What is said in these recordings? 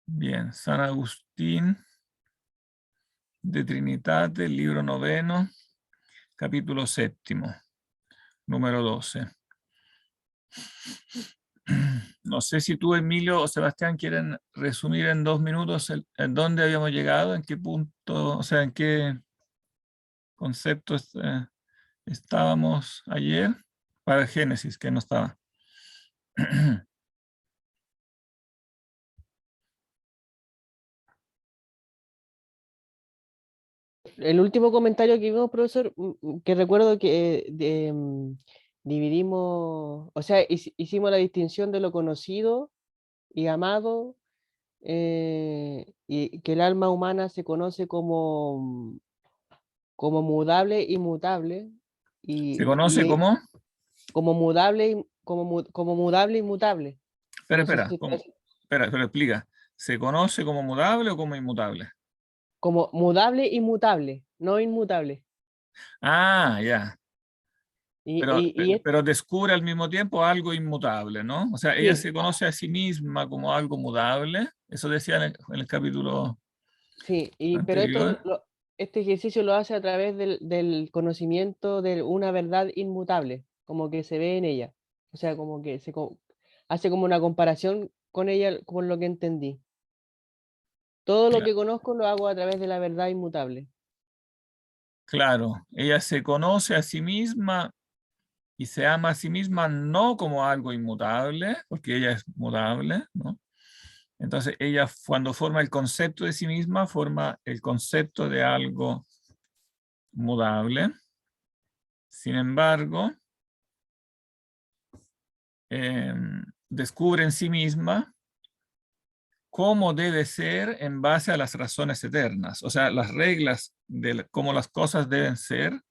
Bien, San Agustín de Trinitate, libro 9, capítulo 7, número 12. No sé si tú, Emilio o Sebastián, quieren resumir en 2 minutos en dónde habíamos llegado, en qué punto, o sea, en qué conceptos estábamos ayer, para el Génesis, que no estaba. El último comentario que vimos, profesor, que recuerdo que dividimos, o sea, hicimos la distinción de lo conocido y amado, y que el alma humana se conoce como mudable y mutable, ¿Se conoce y como? como mudable y como mudable y mutable. Espera, No sé espera, si espera, pero explica. ¿Se conoce como mudable o como inmutable? como mudable y mutable, no inmutable. Ah, ya. Y, Pero, y, pe- y es- pero descubre al mismo tiempo algo inmutable, ¿no? O sea, ella sí, se conoce a sí misma como algo mudable. Eso decía en el capítulo sí, pero anterior. este ejercicio lo hace a través del conocimiento de una verdad inmutable, como que se ve en ella. O sea, como que hace como una comparación con ella, con lo que entendí. Todo lo Cla- que conozco lo hago a través de la verdad inmutable. Claro, ella se conoce a sí misma y se ama a sí misma no como algo inmutable, porque ella es mutable, ¿no? Entonces, ella cuando forma el concepto de sí misma, forma el concepto de algo mudable. Sin embargo, descubre en sí misma cómo debe ser en base a las razones eternas. O sea, las reglas de cómo las cosas deben ser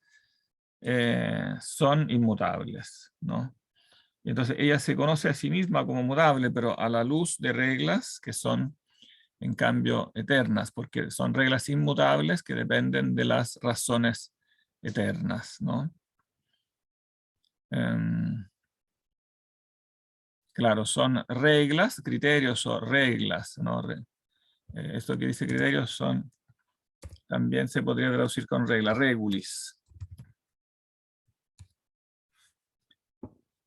son inmutables, ¿no? Y entonces ella se conoce a sí misma como mutable, pero a la luz de reglas que son, en cambio, eternas, porque son reglas inmutables que dependen de las razones eternas, ¿no? Claro, son reglas, criterios o reglas, ¿no? Esto que dice criterios son, también se podría traducir con regla, regulis,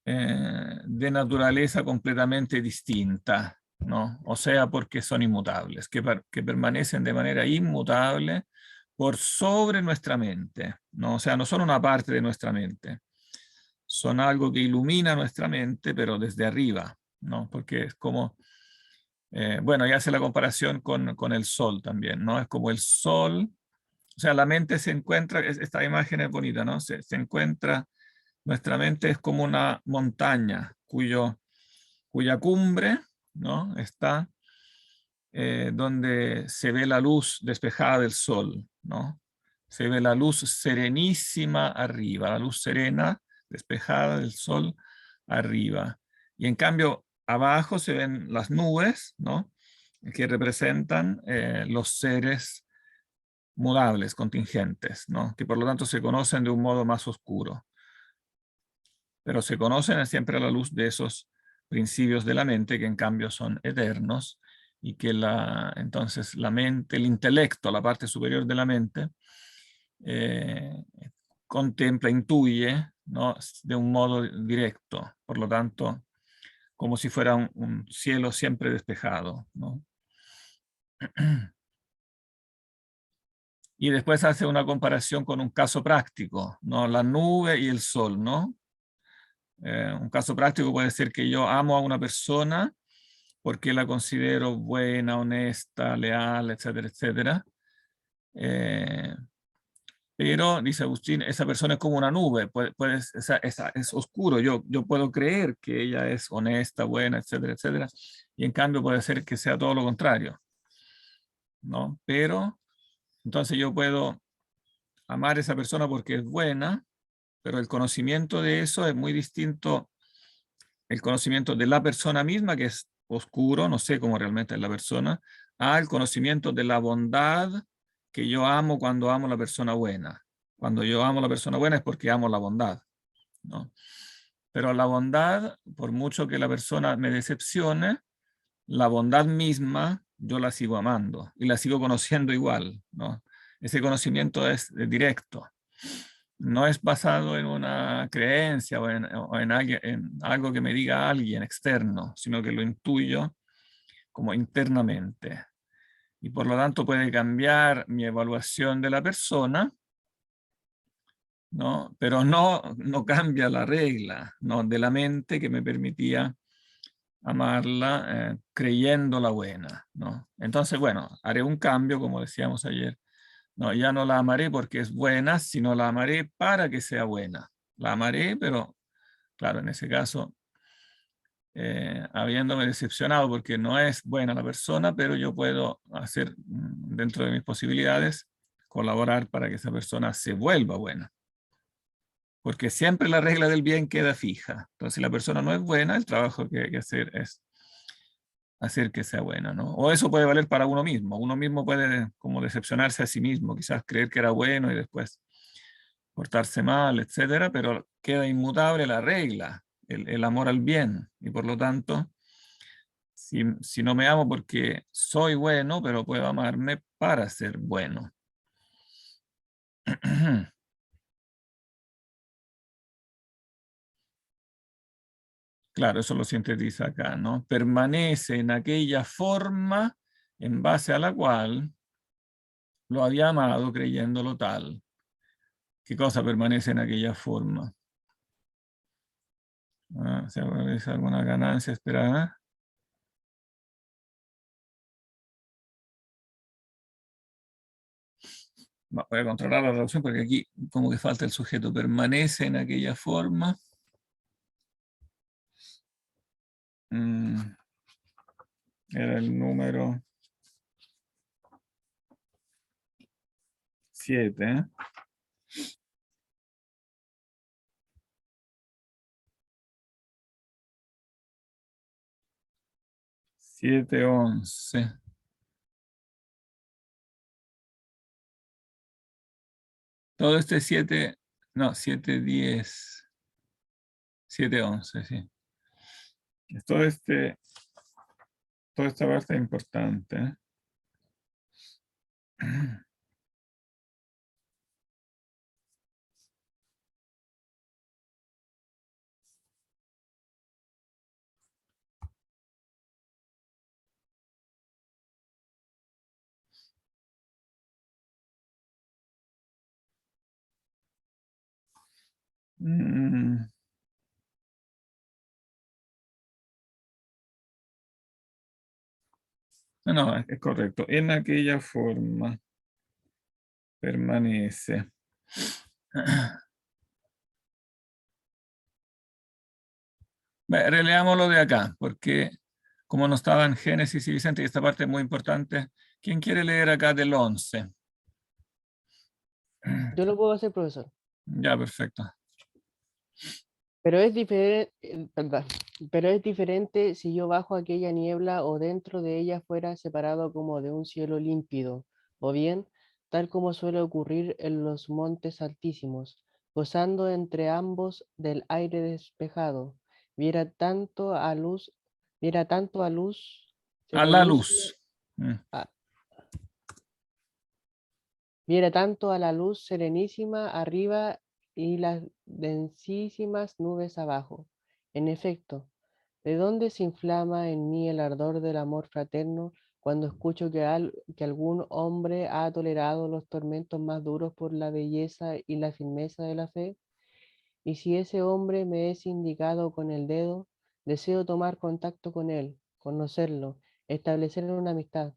de naturaleza completamente distinta, ¿no? O sea, porque son inmutables, que permanecen de manera inmutable por sobre nuestra mente, ¿no? O sea, no son una parte de nuestra mente, son algo que ilumina nuestra mente, pero desde arriba, ¿no? Porque es como, bueno, y hace la comparación con el sol también, ¿no? Es como el sol, o sea, la mente se encuentra, esta imagen es bonita, ¿no? Se encuentra, nuestra mente es como una montaña cuya cumbre, ¿no? Está donde se ve la luz despejada del sol, ¿no? Se ve la luz serenísima arriba, la luz serena despejada del sol arriba. Y en cambio, abajo se ven las nubes, ¿no? Que representan los seres mudables, contingentes, ¿no? Que por lo tanto se conocen de un modo más oscuro, pero se conocen siempre a la luz de esos principios de la mente que en cambio son eternos y que entonces la mente, el intelecto, la parte superior de la mente, eh, contempla, intuye, ¿no? De un modo directo, por lo tanto, como si fuera un cielo siempre despejado, ¿no? Y después hace una comparación con un caso práctico, ¿no? La nube y el sol, ¿no? Un caso práctico puede ser que yo amo a una persona porque la considero buena, honesta, leal, etcétera, etcétera. Eh, pero, dice Agustín, esa persona es como una nube, es oscuro. Yo puedo creer que ella es honesta, buena, etcétera, etcétera. Y en cambio puede ser que sea todo lo contrario, ¿no? Pero entonces yo puedo amar a esa persona porque es buena, pero el conocimiento de eso es muy distinto. El conocimiento de la persona misma, que es oscuro, no sé cómo realmente es la persona, al conocimiento de la bondad que yo amo cuando amo a la persona buena. Cuando yo amo a la persona buena es porque amo la bondad, ¿no? Pero la bondad, por mucho que la persona me decepcione, la bondad misma yo la sigo amando y la sigo conociendo igual, ¿no? Ese conocimiento es directo. No es basado en una creencia en algo que me diga alguien externo, sino que lo intuyo como internamente. Y por lo tanto puede cambiar mi evaluación de la persona, ¿no? Pero no cambia la regla, ¿no? De la mente que me permitía amarla creyéndola buena, ¿no? Entonces, bueno, haré un cambio, como decíamos ayer. No, ya no la amaré porque es buena, sino la amaré para que sea buena. La amaré, pero claro, en ese caso, habiéndome decepcionado porque no es buena la persona, pero yo puedo hacer, dentro de mis posibilidades, colaborar para que esa persona se vuelva buena. Porque siempre la regla del bien queda fija. Entonces, si la persona no es buena, el trabajo que hay que hacer es hacer que sea buena, ¿no? O eso puede valer para uno mismo. Uno mismo puede como decepcionarse a sí mismo, quizás creer que era bueno y después portarse mal, etcétera, pero queda inmutable la regla, el amor al bien. Y por lo tanto, si no me amo porque soy bueno, pero puedo amarme para ser bueno. Claro, eso lo sintetiza acá, ¿no? Permanece en aquella forma en base a la cual lo había amado creyéndolo tal. ¿Qué cosa permanece en aquella forma? ¿Se realiza alguna ganancia esperada? Voy a controlar la traducción porque aquí como que falta el sujeto. Permanece en aquella forma. Era el número 7. 7:11. Todo este 7, no, 7:10. 7:11, sí. Todo toda esta parte es importante. Mm, no, es correcto. En aquella forma permanece. Releámoslo de acá, porque como no estaba en Génesis y Vicente, y esta parte es muy importante, ¿quién quiere leer acá del 11? Yo lo puedo hacer, profesor. Ya, perfecto. Pero es diferente, pero es diferente si yo bajo aquella niebla o dentro de ella fuera separado como de un cielo límpido, o bien, tal como suele ocurrir en los montes altísimos, gozando entre ambos del aire despejado, viera tanto a luz, A la serenísima, luz. Mm. a- viera tanto a la luz serenísima arriba y las densísimas nubes abajo. En efecto, ¿de dónde se inflama en mí el ardor del amor fraterno cuando escucho que algún hombre ha tolerado los tormentos más duros por la belleza y la firmeza de la fe? Y si ese hombre me es indicado con el dedo, deseo tomar contacto con él, conocerlo, establecer una amistad.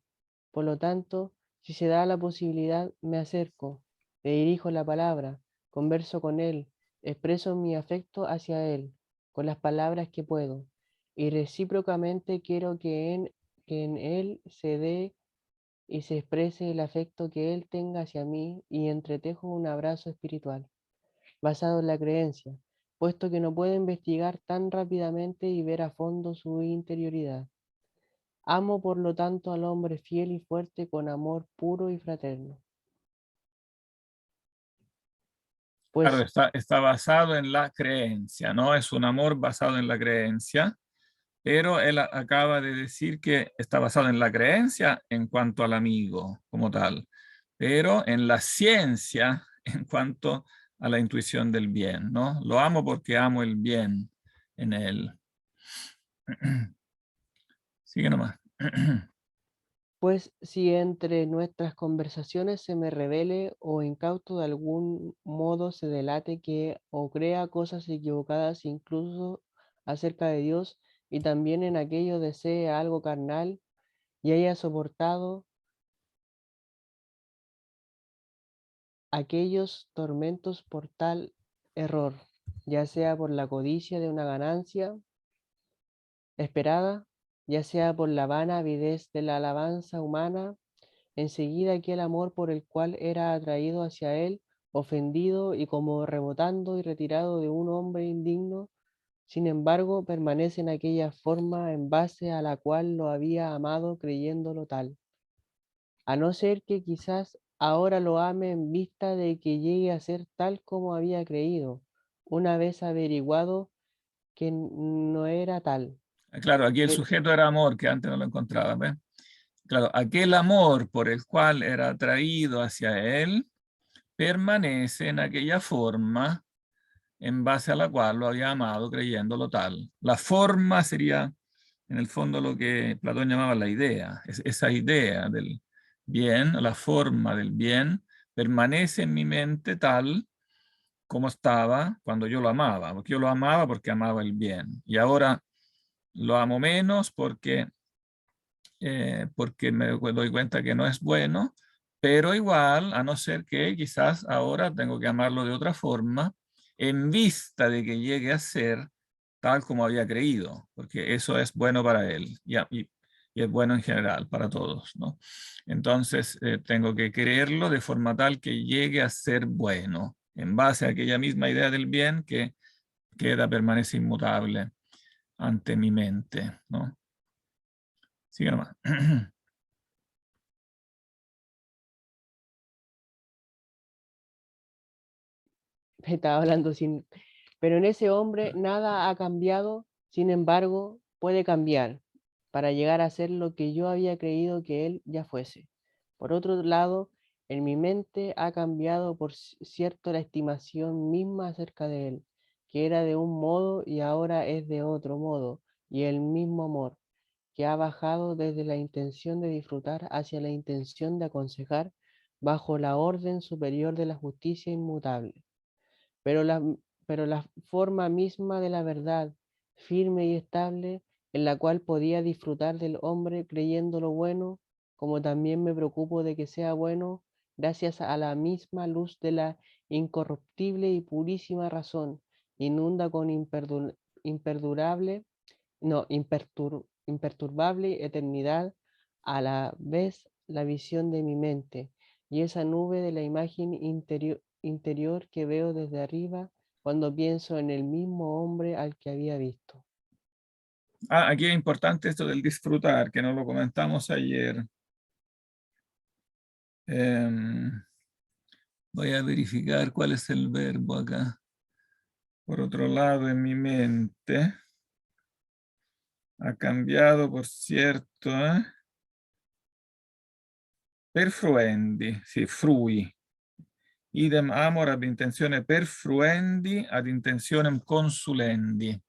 Por lo tanto, si se da la posibilidad, me acerco, le dirijo la palabra, converso con él, expreso mi afecto hacia él, con las palabras que puedo, y recíprocamente quiero que en él se dé y se exprese el afecto que él tenga hacia mí y entretejo un abrazo espiritual basado en la creencia, puesto que no puede investigar tan rápidamente y ver a fondo su interioridad. Amo por lo tanto al hombre fiel y fuerte con amor puro y fraterno. Claro, Pues está basado en la creencia, ¿no? Es un amor basado en la creencia. Pero él acaba de decir que está basado en la creencia en cuanto al amigo como tal, pero en la ciencia en cuanto a la intuición del bien, ¿no? Lo amo porque amo el bien en él. Sigue nomás. Pues si entre nuestras conversaciones se me revele o incauto de algún modo se delate que o crea cosas equivocadas incluso acerca de Dios y también en aquello desee algo carnal y haya soportado aquellos tormentos por tal error, ya sea por la codicia de una ganancia esperada, ya sea por la vana avidez de la alabanza humana. Enseguida aquel amor por el cual era atraído hacia él, ofendido y como rebotando y retirado de un hombre indigno, sin embargo permanece en aquella forma en base a la cual lo había amado creyéndolo tal. A no ser que quizás ahora lo ame en vista de que llegue a ser tal como había creído, una vez averiguado que no era tal. Claro, aquí el Pero, sujeto era amor, que antes no lo encontraba, ¿ves? Claro, aquel amor por el cual era atraído hacia él permanece en aquella forma en base a la cual lo había amado creyéndolo tal. La forma sería, en el fondo, lo que Platón llamaba la idea. Esa idea del bien, la forma del bien, permanece en mi mente tal como estaba cuando yo lo amaba, porque yo lo amaba porque amaba el bien. Y ahora lo amo menos porque me doy cuenta que no es bueno, pero igual, a no ser que quizás ahora tengo que amarlo de otra forma, en vista de que llegue a ser tal como había creído, porque eso es bueno para él y es bueno en general para todos, ¿no? Entonces, tengo que creerlo de forma tal que llegue a ser bueno, en base a aquella misma idea del bien que queda, permanece inmutable ante mi mente, ¿no? Sigue nomás. estaba hablando sin... Pero en ese hombre nada ha cambiado, sin embargo, puede cambiar para llegar a ser lo que yo había creído que él ya fuese. Por otro lado, en mi mente ha cambiado por cierto la estimación misma acerca de él, que era de un modo y ahora es de otro modo, y el mismo amor, que ha bajado desde la intención de disfrutar hacia la intención de aconsejar bajo la orden superior de la justicia inmutable. Pero pero la forma misma de la verdad, firme y estable, en la cual podía disfrutar del hombre creyendo lo bueno, como también me preocupo de que sea bueno, gracias a la misma luz de la incorruptible y purísima razón, inunda con imperdurable, no, imperturbable eternidad a la vez la visión de mi mente y esa nube de la imagen interior que veo desde arriba cuando pienso en el mismo hombre al que había visto. Ah, aquí es importante esto del disfrutar, que no lo comentamos ayer. Em, Voy a verificar cuál es el verbo acá. Por otro lado, en mi mente ha cambiado, por cierto, perfruendi, sì, frui. Idem amor ad intenzione perfruendi ad intentionem consulendi.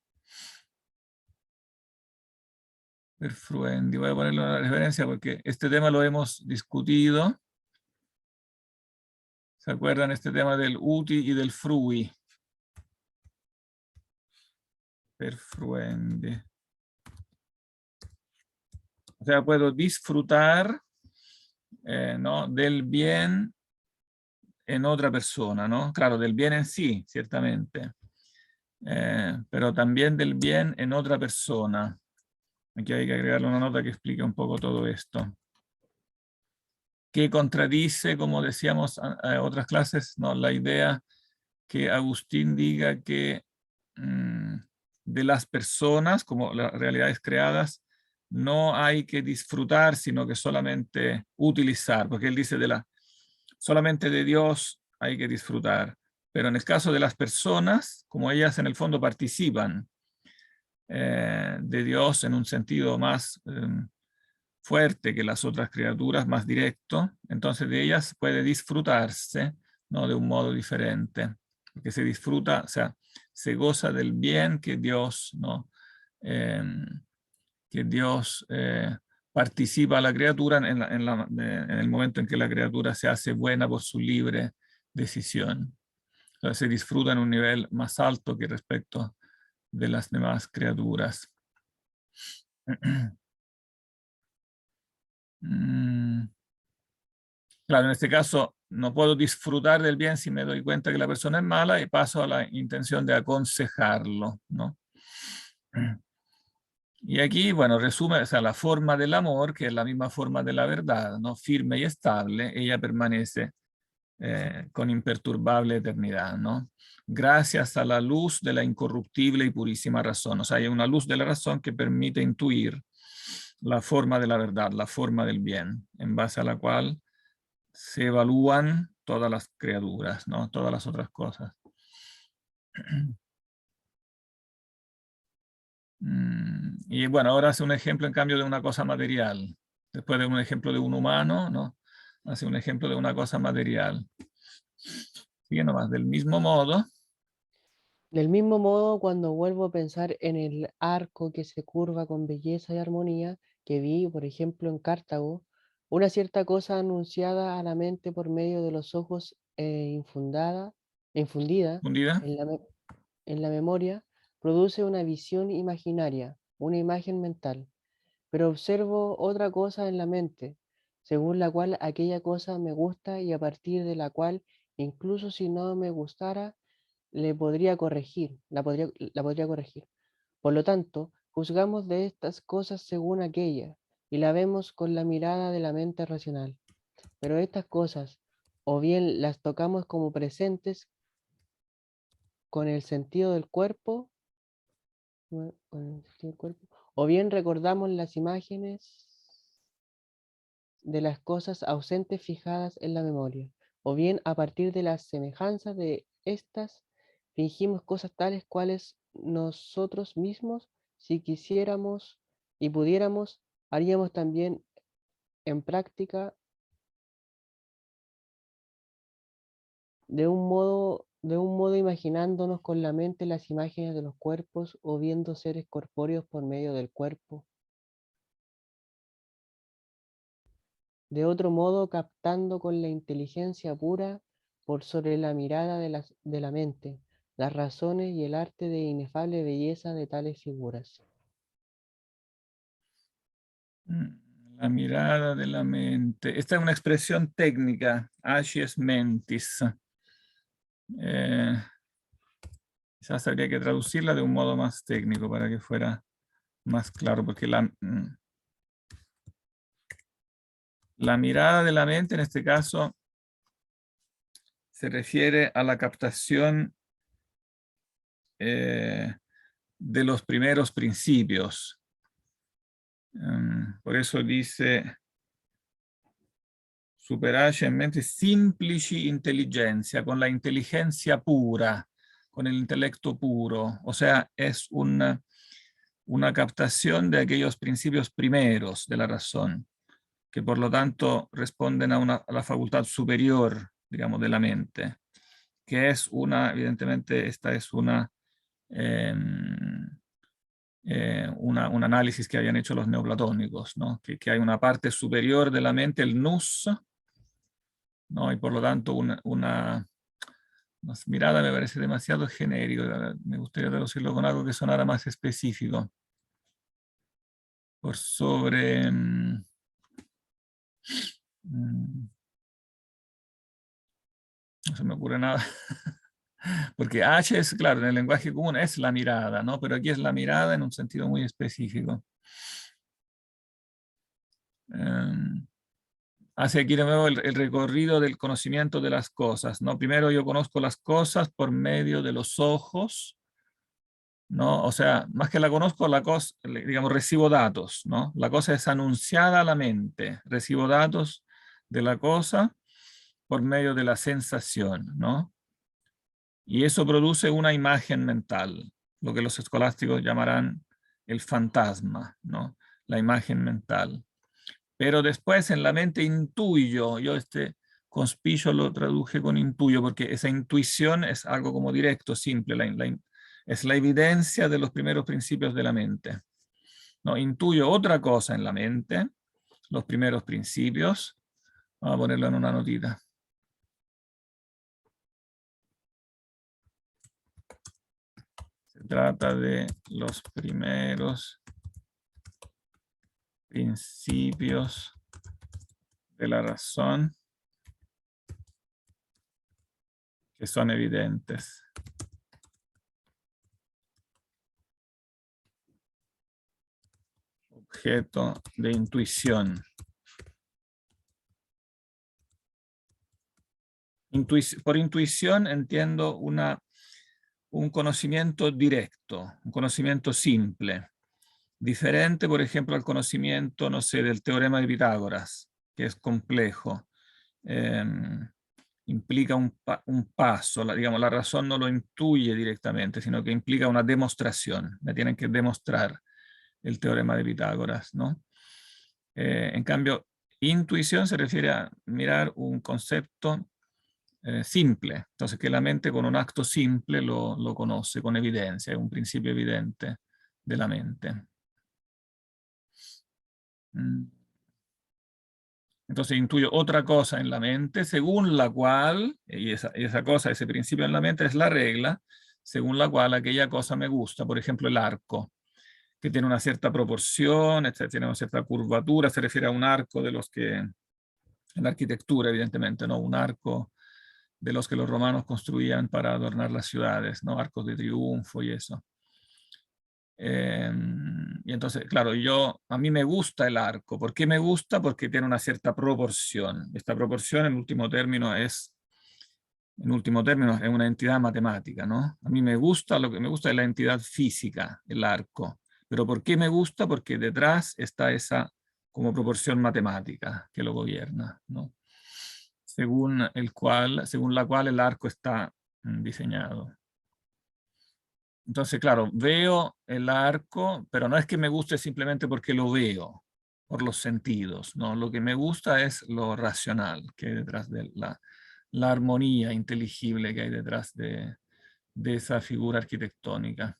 Perfruendi. Voy a ponerle una referencia porque este tema lo hemos discutido. ¿Se acuerdan este tema del uti y del frui? Perfruendi. O sea, puedo disfrutar ¿no? del bien en otra persona, ¿no? Claro, del bien en sí, ciertamente, pero también del bien en otra persona. Aquí hay que agregarle una nota que explique un poco todo esto. Que contradice, como decíamos en otras clases, ¿no? La idea que Agustín diga que de las personas, como las realidades creadas, no hay que disfrutar, sino que solamente utilizar, porque él dice solamente de Dios hay que disfrutar. Pero en el caso de las personas, como ellas en el fondo participan de Dios en un sentido más fuerte que las otras criaturas, más directo, entonces de ellas puede disfrutarse, ¿no? De un modo diferente, porque se disfruta, o sea, se goza del bien que Dios, ¿no? Que Dios participa a la criatura en el momento en que la criatura se hace buena por su libre decisión. Entonces se disfruta en un nivel más alto que respecto de las demás criaturas. Claro, en este caso no puedo disfrutar del bien si me doy cuenta que la persona es mala y paso a la intención de aconsejarlo, ¿no? Y aquí, bueno, resume, o sea, la forma del amor, que es la misma forma de la verdad, ¿no? Firme y estable, ella permanece con imperturbable eternidad, ¿no? Gracias a la luz de la incorruptible y purísima razón. O sea, hay una luz de la razón que permite intuir la forma de la verdad, la forma del bien, en base a la cual se evalúan todas las criaturas, ¿no? Todas las otras cosas. Y bueno, ahora hace un ejemplo en cambio de una cosa material. Después de un ejemplo de un humano, ¿no? Hace un ejemplo de una cosa material. Sigue nomás, del mismo modo. Del mismo modo, cuando vuelvo a pensar en el arco que se curva con belleza y armonía que vi, por ejemplo, en Cartago, una cierta cosa anunciada a la mente por medio de los ojos infundida Fundida. en en la memoria, produce una visión imaginaria, una imagen mental. Pero observo otra cosa en la mente, según la cual aquella cosa me gusta y a partir de la cual, incluso si no me gustara, la podría corregir. Por lo tanto, juzgamos de estas cosas según aquella y la vemos con la mirada de la mente racional. Pero estas cosas, o bien las tocamos como presentes con el sentido del cuerpo, o bien recordamos las imágenes de las cosas ausentes fijadas en la memoria, o bien a partir de las semejanzas de estas fingimos cosas tales cuales nosotros mismos, si quisiéramos y pudiéramos, haríamos también en práctica de un modo imaginándonos con la mente las imágenes de los cuerpos o viendo seres corpóreos por medio del cuerpo. De otro modo, captando con la inteligencia pura por sobre la mirada de la mente, las razones y el arte de inefable belleza de tales figuras. La mirada de la mente. Esta es una expresión técnica, agies mentis. Quizás habría que traducirla de un modo más técnico para que fuera más claro, porque la mirada de la mente en este caso se refiere a la captación de los primeros principios. Por eso dice superare en mente simplici intelligencia, con la inteligencia pura, con el intelecto puro. O sea, es una captación de aquellos principios primeros de la razón, que por lo tanto responden a la facultad superior, digamos, de la mente, que es evidentemente, esta es un análisis que habían hecho los neoplatónicos, ¿no? Que hay una parte superior de la mente, el nous, ¿no? Y por lo tanto una mirada me parece demasiado genérico, me gustaría traducirlo con algo que sonara más específico. Por sobre... no se me ocurre nada. Porque H es, claro, en el lenguaje común es la mirada, ¿no? Pero aquí es la mirada en un sentido muy específico. Hace aquí de nuevo el recorrido del conocimiento de las cosas, ¿no? Primero yo conozco las cosas por medio de los ojos, ¿no? O sea, más que la conozco, la cosa, digamos, recibo datos, ¿no? La cosa es anunciada a la mente, recibo datos de la cosa por medio de la sensación, ¿no? Y eso produce una imagen mental, lo que los escolásticos llamarán el fantasma, ¿no? La imagen mental. Pero después en la mente intuyo, yo conspicio lo traduje con intuyo, porque esa intuición es algo como directo, simple, es la evidencia de los primeros principios de la mente. No, intuyo otra cosa en la mente, los primeros principios. Vamos a ponerlo en una notita. Se trata de los primeros principios de la razón que son evidentes. Objeto de intuición. Por intuición entiendo un conocimiento directo, un conocimiento simple. Diferente, por ejemplo, al conocimiento, no sé, del teorema de Pitágoras, que es complejo. Implica un paso, digamos, la razón no lo intuye directamente, sino que implica una demostración. Me tienen que demostrar el teorema de Pitágoras, ¿no? En cambio, intuición se refiere a mirar un concepto simple. Entonces, que la mente con un acto simple lo conoce con evidencia, es un principio evidente de la mente. Entonces intuyo otra cosa en la mente, según la cual, y esa cosa, ese principio en la mente es la regla, según la cual aquella cosa me gusta. Por ejemplo, el arco, que tiene una cierta proporción, tiene una cierta curvatura, se refiere a un arco de los que, en la arquitectura evidentemente, ¿no? Un arco de los que los romanos construían para adornar las ciudades, ¿no? Arcos de triunfo y eso. Y entonces, claro, a mí me gusta el arco. ¿Por qué me gusta? Porque tiene una cierta proporción. Esta proporción, en último término, es una entidad matemática, ¿no? A mí me gusta, lo que me gusta es la entidad física, el arco. Pero ¿por qué me gusta? Porque detrás está esa como proporción matemática que lo gobierna, ¿no? Según la cual el arco está diseñado. Entonces, claro, veo el arco, pero no es que me guste simplemente porque lo veo, por los sentidos, ¿no? Lo que me gusta es lo racional que hay detrás de la armonía inteligible que hay detrás de esa figura arquitectónica.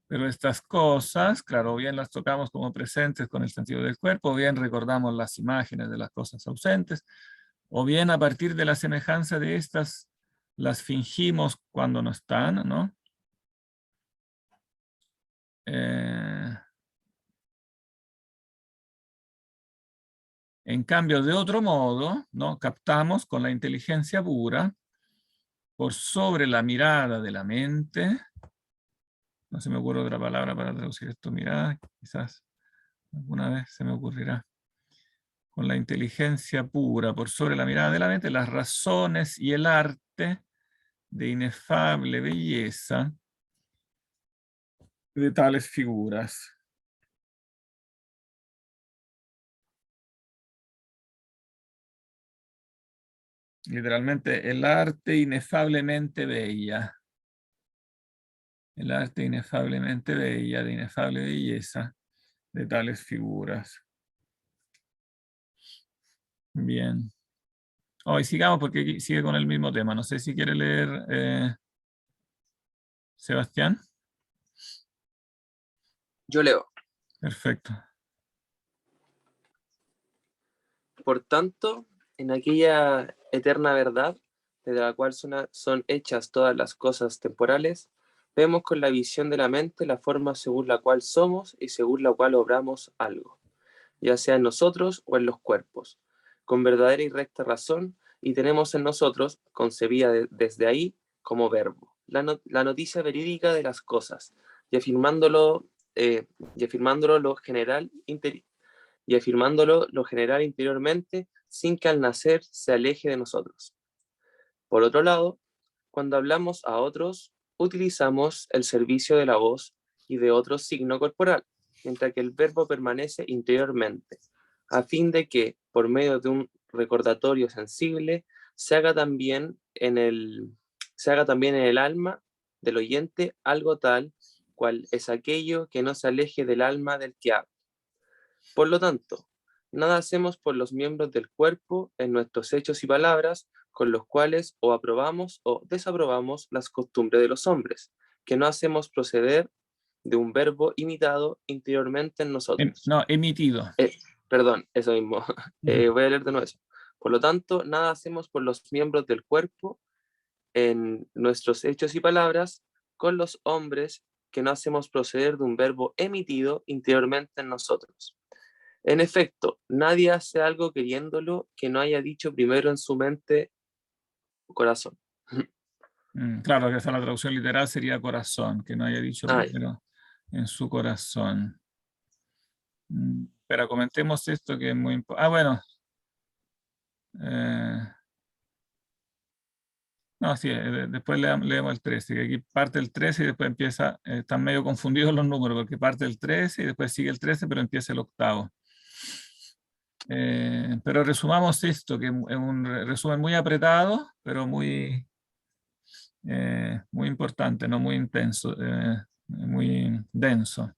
Pero estas cosas, claro, bien las tocamos como presentes con el sentido del cuerpo, o bien recordamos las imágenes de las cosas ausentes, o bien a partir de la semejanza de estas las fingimos cuando no están, ¿no? En cambio, de otro modo, ¿no? Captamos con la inteligencia pura, por sobre la mirada de la mente, no se me ocurre otra palabra para traducir esto, mirada, quizás alguna vez se me ocurrirá, con la inteligencia pura, por sobre la mirada de la mente, las razones y el arte de inefable belleza de tales figuras. Literalmente, el arte inefablemente bella. El arte inefablemente bella, de inefable belleza, de tales figuras. Bien. Hoy sigamos porque sigue con el mismo tema. No sé si quiere leer Sebastián. Yo leo. Perfecto. Por tanto, en aquella eterna verdad, de la cual son hechas todas las cosas temporales, vemos con la visión de la mente la forma según la cual somos y según la cual obramos algo, ya sea en nosotros o en los cuerpos, con verdadera y recta razón, y tenemos en nosotros, concebida desde ahí, como verbo, la noticia verídica de las cosas, y afirmándolo lo general interiormente, sin que al nacer se aleje de nosotros. Por otro lado, cuando hablamos a otros, utilizamos el servicio de la voz y de otro signo corporal, mientras que el verbo permanece interiormente, a fin de que, por medio de un recordatorio sensible, se haga también en el alma del oyente algo tal cual es aquello que no se aleje del alma del que habla. Por lo tanto, nada hacemos por los miembros del cuerpo en nuestros hechos y palabras con los cuales o aprobamos o desaprobamos las costumbres de los hombres, que no hacemos proceder de un verbo imitado interiormente en nosotros. No, emitido. Perdón, eso mismo. Voy a leer de nuevo eso. Por lo tanto, nada hacemos por los miembros del cuerpo en nuestros hechos y palabras con los hombres que no hacemos proceder de un verbo emitido interiormente en nosotros. En efecto, nadie hace algo queriéndolo que no haya dicho primero en su mente o corazón. Claro, que esa la traducción literal sería corazón, que no haya dicho primero en su corazón. Pero comentemos esto que es muy importante. Bueno. No, sí, después leemos el 13, que aquí parte el 13 y después empieza, están medio confundidos los números, porque parte el 13 y después sigue el 13, pero empieza el octavo. Pero resumamos esto, que es un resumen muy apretado, pero muy importante, no muy intenso, muy denso.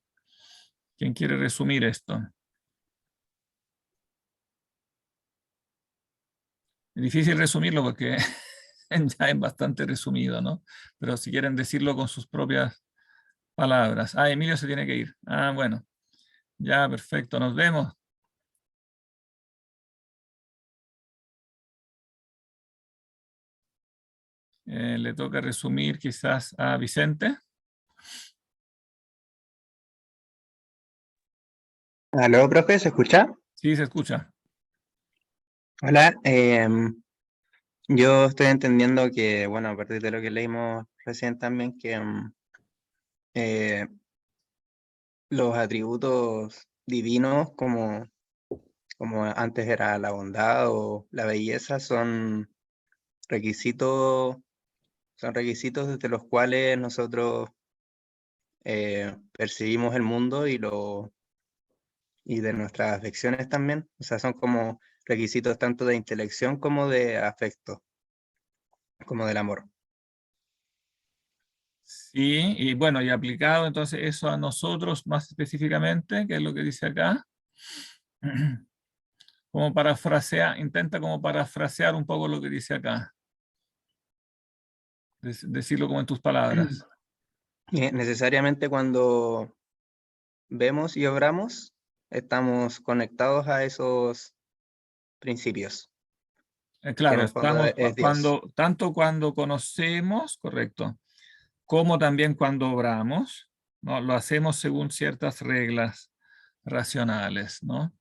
¿Quién quiere resumir esto? Es difícil resumirlo porque ya es bastante resumido, ¿no? Pero si quieren decirlo con sus propias palabras. Emilio se tiene que ir. Bueno. Ya, perfecto. Nos vemos. Le toca resumir quizás a Vicente. Aló, profe, ¿se escucha? Sí, se escucha. Hola, yo estoy entendiendo que, bueno, a partir de lo que leímos recién también, que los atributos divinos, como antes era la bondad o la belleza, son requisitos desde los cuales nosotros percibimos el mundo y de nuestras afecciones también. O sea, son como requisitos tanto de intelección como de afecto, como del amor. Sí, y bueno, y aplicado entonces eso a nosotros más específicamente, que es lo que dice acá. Como parafrasear, intenta como parafrasear un poco lo que dice acá. Decirlo como en tus palabras. Necesariamente cuando vemos y obramos, estamos conectados a esos principios, que en Claro, el fondo estamos es Dios. tanto cuando conocemos, correcto, como también cuando obramos, ¿no? Lo hacemos según ciertas reglas racionales, ¿no?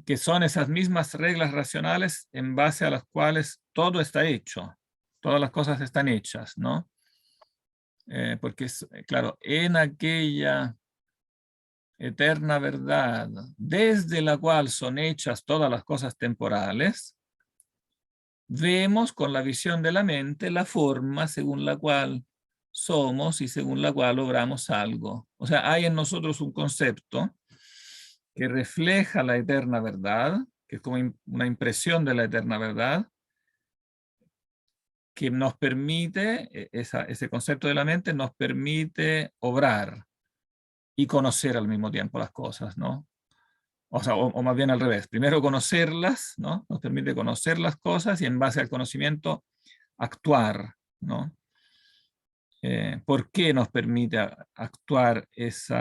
Que son esas mismas reglas racionales en base a las cuales todo está hecho, todas las cosas están hechas, ¿no? Porque, claro, en aquella eterna verdad desde la cual son hechas todas las cosas temporales, vemos con la visión de la mente la forma según la cual somos y según la cual logramos algo. O sea, hay en nosotros un concepto que refleja la eterna verdad, que es como una impresión de la eterna verdad, que nos permite, ese concepto de la mente nos permite obrar y conocer al mismo tiempo las cosas, ¿no? O sea, o más bien al revés. Primero conocerlas, ¿no? Nos permite conocer las cosas y en base al conocimiento actuar, ¿no? ¿Por qué nos permite actuar ese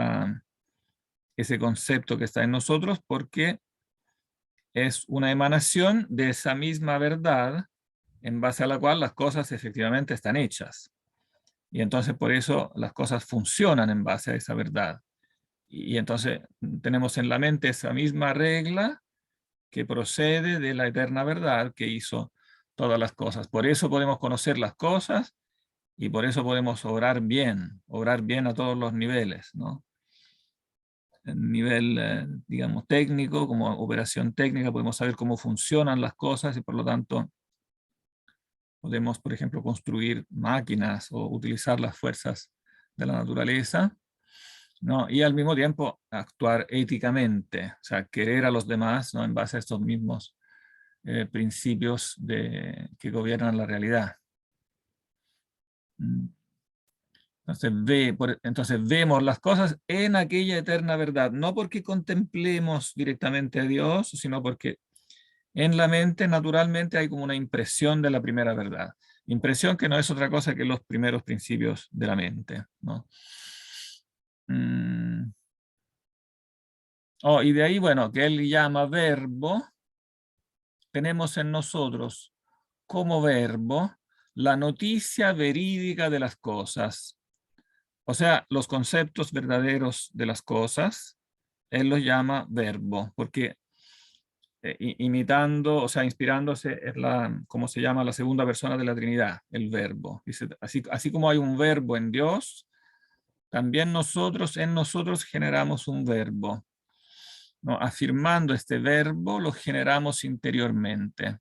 concepto que está en nosotros? Porque es una emanación de esa misma verdad en base a la cual las cosas efectivamente están hechas. Y entonces por eso las cosas funcionan en base a esa verdad. Y entonces tenemos en la mente esa misma regla que procede de la eterna verdad que hizo todas las cosas. Por eso podemos conocer las cosas y por eso podemos obrar bien a todos los niveles, ¿no? En nivel, digamos, técnico, como operación técnica, podemos saber cómo funcionan las cosas y por lo tanto podemos, por ejemplo, construir máquinas o utilizar las fuerzas de la naturaleza. ¿no? Y al mismo tiempo actuar éticamente, o sea, querer a los demás, ¿no? En base a estos mismos principios que gobiernan la realidad. Entonces vemos las cosas en aquella eterna verdad, no porque contemplemos directamente a Dios, sino porque en la mente naturalmente hay como una impresión de la primera verdad. Impresión que no es otra cosa que los primeros principios de la mente, ¿no? Oh, y de ahí, bueno, que él llama verbo, tenemos en nosotros como verbo la noticia verídica de las cosas. O sea, los conceptos verdaderos de las cosas, él los llama verbo, porque imitando, o sea, inspirándose es como se llama la segunda persona de la Trinidad, el verbo. Dice, así como hay un verbo en Dios, también en nosotros generamos un verbo, ¿no? Afirmando este verbo, lo generamos interiormente.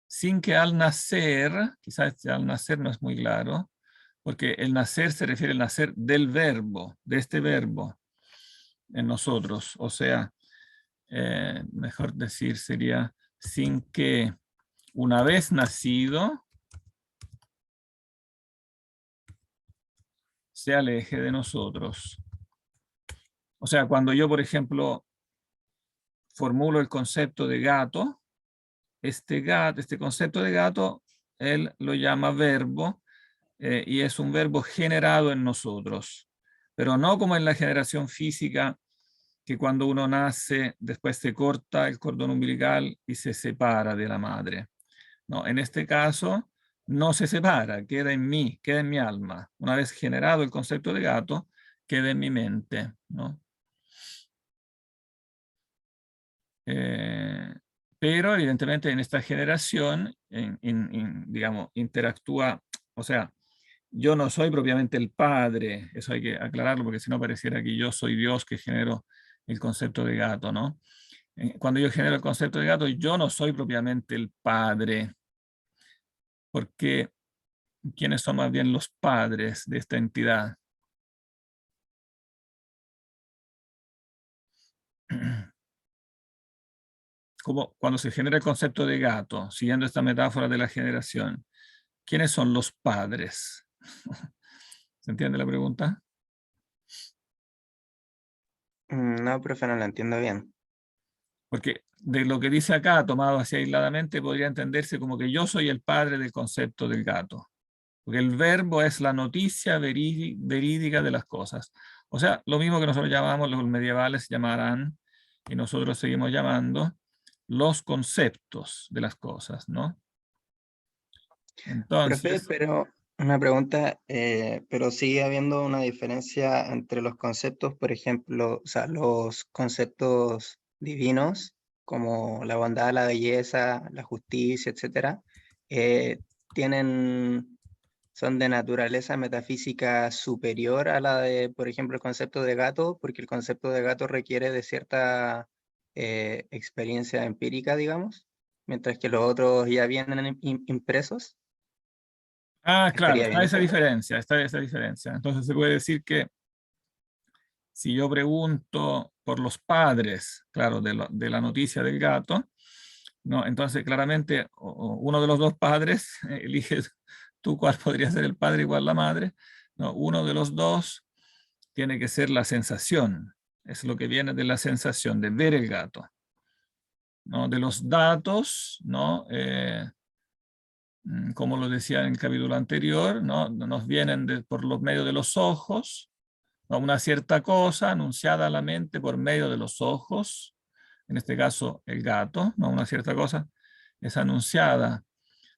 Sin que al nacer, quizás al nacer no es muy claro, porque el nacer se refiere al nacer del verbo, de este verbo en nosotros. O sea, mejor decir sería sin que una vez nacido se aleje de nosotros. O sea, cuando yo, por ejemplo, formulo el concepto de gato, este concepto de gato, él lo llama verbo, y es un verbo generado en nosotros, pero no como en la generación física, que cuando uno nace, después se corta el cordón umbilical y se separa de la madre. No, en este caso, no se separa, queda en mí, queda en mi alma. Una vez generado el concepto de gato, queda en mi mente, ¿no? Pero evidentemente en esta generación, digamos, interactúa, o sea, yo no soy propiamente el padre, eso hay que aclararlo porque si no pareciera que yo soy Dios que genero el concepto de gato, ¿no? Cuando yo genero el concepto de gato, yo no soy propiamente el padre, porque ¿quiénes son más bien los padres de esta entidad? Como cuando se genera el concepto de gato, siguiendo esta metáfora de la generación, ¿quiénes son los padres? ¿Se entiende la pregunta? No, profe, no lo entiendo bien. Porque de lo que dice acá, tomado así aisladamente, podría entenderse como que yo soy el padre del concepto del gato. Porque el verbo es la noticia verídica de las cosas. O sea, lo mismo que nosotros llamamos, los medievales llamarán, y nosotros seguimos llamando, los conceptos de las cosas, ¿no? Profe, Entonces, pero una pregunta, pero sigue habiendo una diferencia entre los conceptos, por ejemplo, o sea, los conceptos divinos, como la bondad, la belleza, la justicia, etcétera, tienen, son de naturaleza metafísica superior a la de, por ejemplo, el concepto de gato, porque el concepto de gato requiere de cierta experiencia empírica, digamos, mientras que los otros ya vienen impresos. claro, ¿Estaría bien eso? está esa diferencia. Entonces se puede decir que si yo pregunto por los padres, claro, de la noticia del gato, ¿no? Entonces claramente uno de los dos padres, elige tú cuál podría ser el padre igual la madre, ¿no? Uno de los dos tiene que ser la sensación, es lo que viene de la sensación de ver el gato, ¿no? De los datos, ¿no? Como lo decía en el capítulo anterior, ¿no? Nos vienen por los medios de los ojos, ¿no? Una cierta cosa anunciada a la mente por medio de los ojos, en este caso el gato, ¿no? Una cierta cosa es anunciada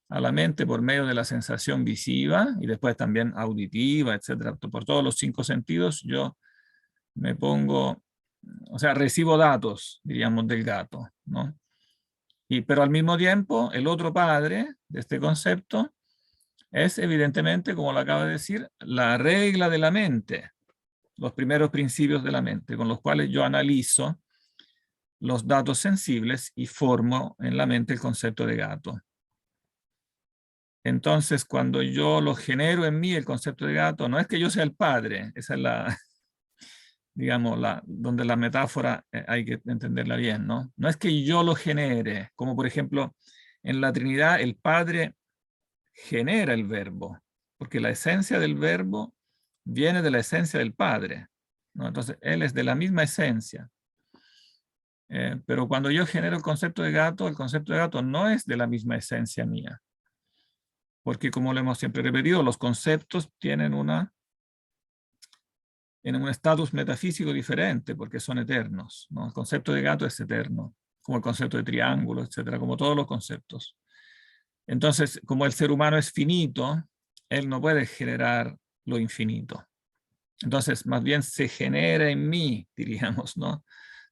a la mente por medio de la sensación visiva y después también auditiva, etcétera. Por todos los 5 sentidos yo me pongo, o sea, recibo datos, diríamos, del gato, ¿no? Pero al mismo tiempo, el otro padre de este concepto es evidentemente, como lo acaba de decir, la regla de la mente, los primeros principios de la mente, con los cuales yo analizo los datos sensibles y formo en la mente el concepto de gato. entonces cuando yo lo genero en mí, el concepto de gato, no es que yo sea el padre, esa es la, digamos, donde la metáfora hay que entenderla bien, ¿no? No es que yo lo genere, como por ejemplo, en la Trinidad el Padre genera el verbo, porque la esencia del verbo viene de la esencia del Padre, ¿no? Entonces, Él es de la misma esencia. Pero cuando yo genero el concepto de gato no es de la misma esencia mía. Porque como lo hemos siempre repetido, los conceptos tienen un estatus metafísico diferente porque son eternos, ¿no? El concepto de gato es eterno, como el concepto de triángulo, etcétera, como todos los conceptos. Entonces, como el ser humano es finito, él no puede generar lo infinito. Entonces, más bien se genera en mí, diríamos, ¿no?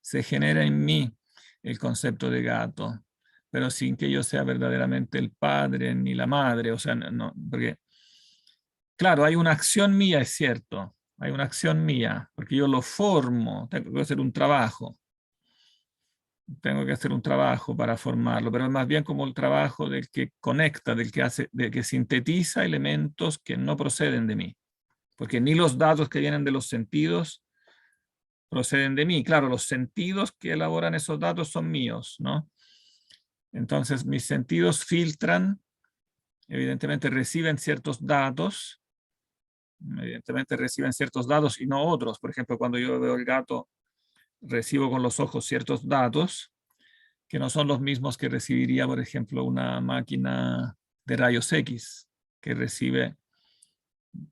Se genera en mí el concepto de gato, pero sin que yo sea verdaderamente el padre ni la madre, o sea, no, porque, claro, hay una acción mía, es cierto, hay una acción mía, porque yo lo formo, tengo que hacer un trabajo. Tengo que hacer un trabajo para formarlo, pero es más bien como el trabajo del que conecta, del que hace, del que sintetiza elementos que no proceden de mí. Porque ni los datos que vienen de los sentidos proceden de mí. Claro, los sentidos que elaboran esos datos son míos, ¿no? Entonces, mis sentidos filtran, evidentemente reciben ciertos datos, y no otros. Por ejemplo, cuando yo veo el gato, recibo con los ojos ciertos datos, que no son los mismos que recibiría, por ejemplo, una máquina de rayos X, que recibe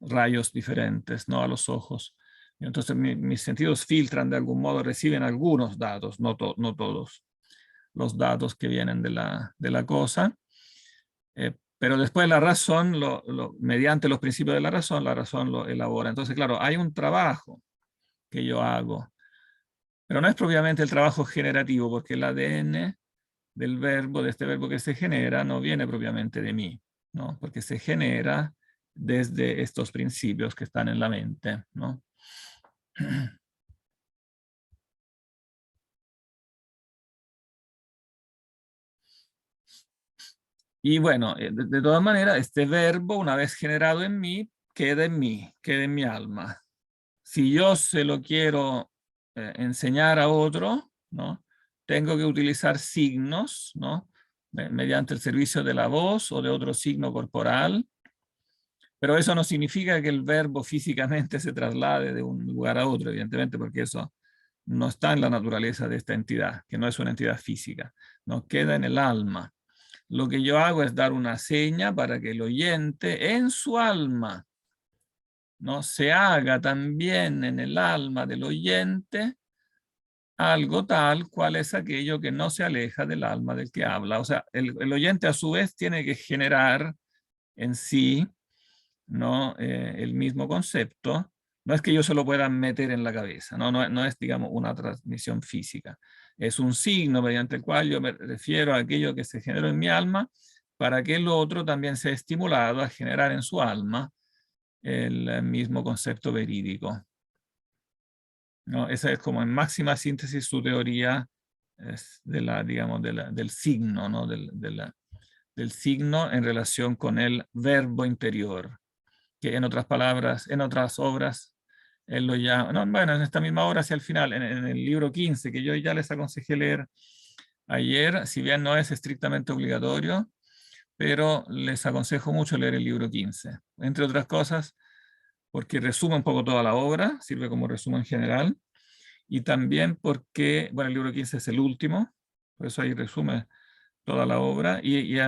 rayos diferentes, ¿no? A los ojos. Entonces mis sentidos filtran de algún modo, reciben algunos datos, no todos los datos que vienen de la cosa, pero después la razón, mediante los principios de la razón lo elabora. Entonces, claro, hay un trabajo que yo hago, pero no es propiamente el trabajo generativo, porque el ADN del verbo, de este verbo que se genera, no viene propiamente de mí, ¿no? Porque se genera desde estos principios que están en la mente, ¿no? Y bueno, de todas maneras, este verbo, una vez generado en mí, queda en mí, queda en mi alma. Si yo se lo quiero enseñar a otro, ¿no? Tengo que utilizar signos, ¿no? Mediante el servicio de la voz o de otro signo corporal, pero eso no significa que el verbo físicamente se traslade de un lugar a otro, evidentemente, porque eso no está en la naturaleza de esta entidad, que no es una entidad física, no queda en el alma. Lo que yo hago es dar una seña para que el oyente en su alma, ¿no? Se haga también en el alma del oyente algo tal cual es aquello que no se aleja del alma del que habla. O sea, el oyente a su vez tiene que generar en sí, ¿no? El mismo concepto. No es que yo se lo pueda meter en la cabeza, no es, digamos, una transmisión física. Es un signo mediante el cual yo me refiero a aquello que se generó en mi alma para que el otro también sea estimulado a generar en su alma el mismo concepto verídico, ¿no? Esa es como en máxima síntesis su teoría digamos, del signo, ¿no? Del signo en relación con el verbo interior, que en otras palabras, en otras obras, él lo llama, no, bueno, en esta misma obra hacia el final, en el libro 15, que yo ya les aconsejé leer ayer, si bien no es estrictamente obligatorio, pero les aconsejo mucho leer el libro 15, entre otras cosas, porque resume un poco toda la obra, sirve como resumen general, y también porque, bueno, el libro 15 es el último, por eso ahí resume toda la obra,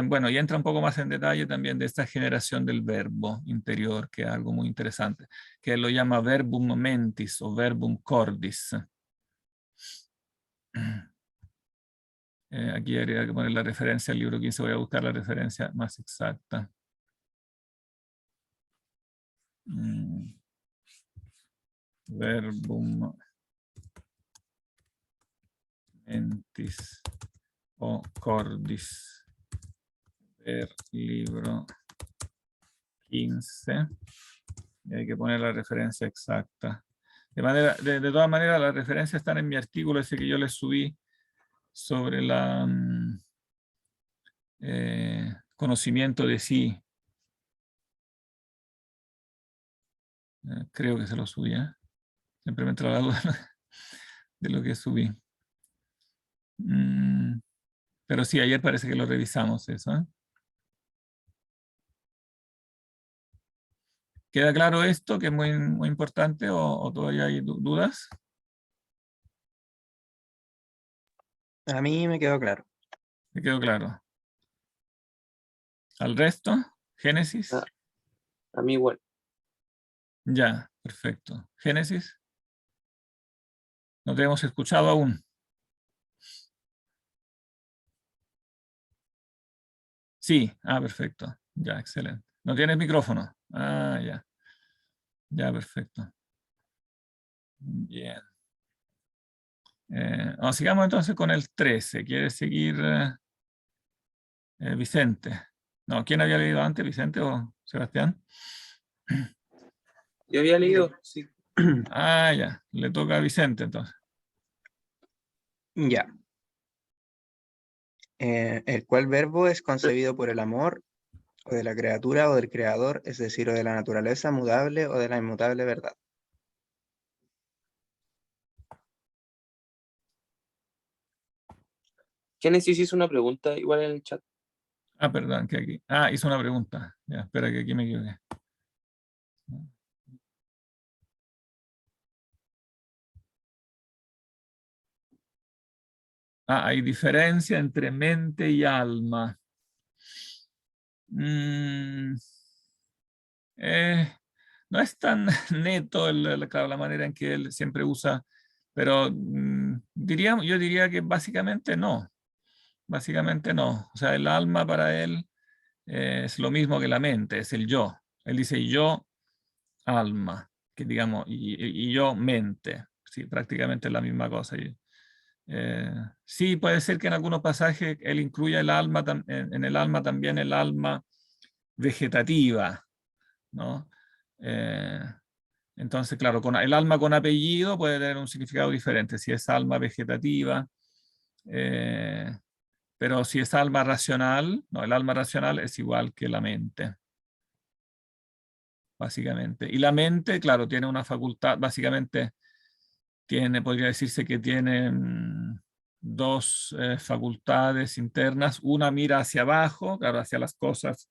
bueno, y entra un poco más en detalle también de esta generación del verbo interior, que es algo muy interesante, que él lo llama verbum mentis o verbum cordis. Aquí habría que poner la referencia al libro 15, voy a buscar la referencia más exacta. Verbum mentis o cordis, libro 15, y hay que poner la referencia exacta. De todas maneras, las referencias están en mi artículo ese que yo les subí sobre la conocimiento de sí, Creo que se lo subí, ¿eh? Siempre me entra la duda de lo que subí. Pero sí, ayer parece que lo revisamos eso, ¿eh? ¿Queda claro esto, que es muy, muy importante, o todavía hay dudas? A mí me quedó claro. ¿Me quedó claro? ¿Al resto? ¿Génesis? Ah, a mí igual. Ya, perfecto. ¿Génesis? No te hemos escuchado aún. Sí, perfecto. Ya, excelente. ¿No tienes micrófono? Ya. Ya, perfecto. Bien. Sigamos entonces con el 13. ¿Quiere seguir Vicente? No, ¿quién había leído antes, Vicente o Sebastián? Yo había leído, sí. Ya. Le toca a Vicente entonces. Ya. El cual verbo es concebido por el amor, o de la criatura, o del creador, es decir, o de la naturaleza mudable, o de la inmutable verdad. Génesis hizo una pregunta igual en el chat. Perdón, que aquí. Hizo una pregunta. Ya, espera que aquí me equivoqué. Hay diferencia entre mente y alma. No es tan neto claro, la manera en que él siempre usa, pero yo diría que básicamente no. Básicamente no. O sea, el alma para él es lo mismo que la mente, es el yo. Él dice yo, alma, que digamos, y yo, mente. Sí, prácticamente es la misma cosa. Sí, puede ser que en algunos pasajes él incluya el alma, en el alma también el alma vegetativa, ¿no? Entonces, claro, el alma con apellido puede tener un significado diferente, si es alma vegetativa, pero si es alma racional, no, el alma racional es igual que la mente, básicamente. Y la mente, claro, tiene una facultad, básicamente podría decirse que tiene dos facultades internas. Una mira hacia abajo, claro, hacia las cosas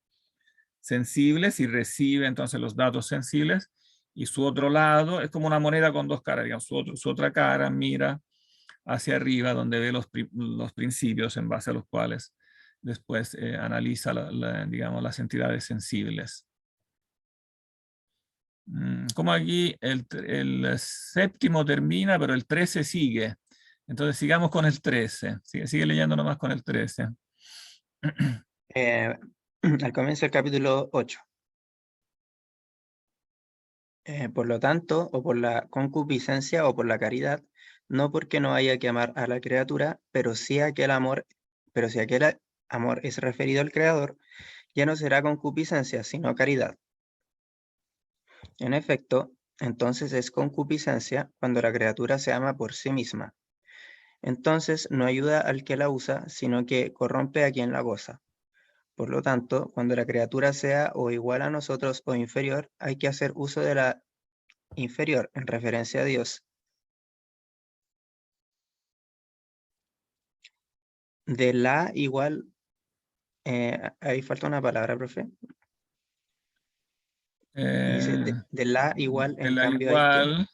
sensibles y recibe entonces los datos sensibles, y su otro lado es como una moneda con dos caras, digamos, su otra cara mira hacia arriba donde ve los principios en base a los cuales después analiza digamos, las entidades sensibles. Como aquí el séptimo termina, pero el 13 sigue. Entonces sigamos con el 13. Sigue leyendo nomás con el 13. Al comienzo del capítulo 8. Por lo tanto, o por la concupiscencia o por la caridad, no porque no haya que amar a la criatura, pero si aquel amor es referido al Creador, ya no será concupiscencia, sino caridad. En efecto, entonces es concupiscencia cuando la criatura se ama por sí misma. Entonces no ayuda al que la usa, sino que corrompe a quien la goza. Por lo tanto, cuando la criatura sea o igual a nosotros o inferior, hay que hacer uso de la inferior en referencia a Dios. De la igual, ahí falta una palabra, profe. Dice de la igual, De en la cambio hay que,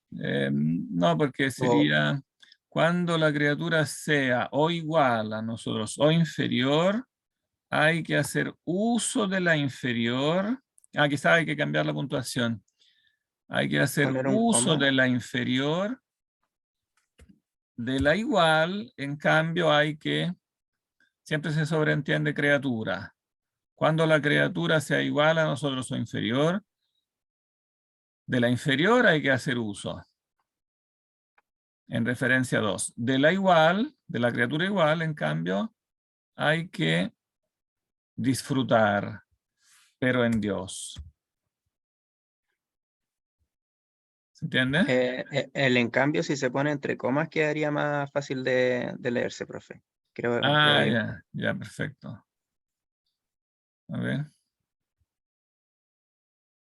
igual, no, porque o sería cuando la criatura sea o igual a nosotros o inferior, hay que hacer uso de la inferior. Quizá hay que cambiar la puntuación. Hay que hacer poner un uso coma, de la inferior. De la igual, en cambio, siempre se sobreentiende criatura. Cuando la criatura sea igual a nosotros o inferior, de la inferior hay que hacer uso. En referencia a 2. De la igual, de la criatura igual, en cambio, hay que disfrutar, pero en Dios. ¿Se entiende? el en cambio, si se pone entre comas, quedaría más fácil de leerse, profe. Creo yo. Ya, perfecto. A ver.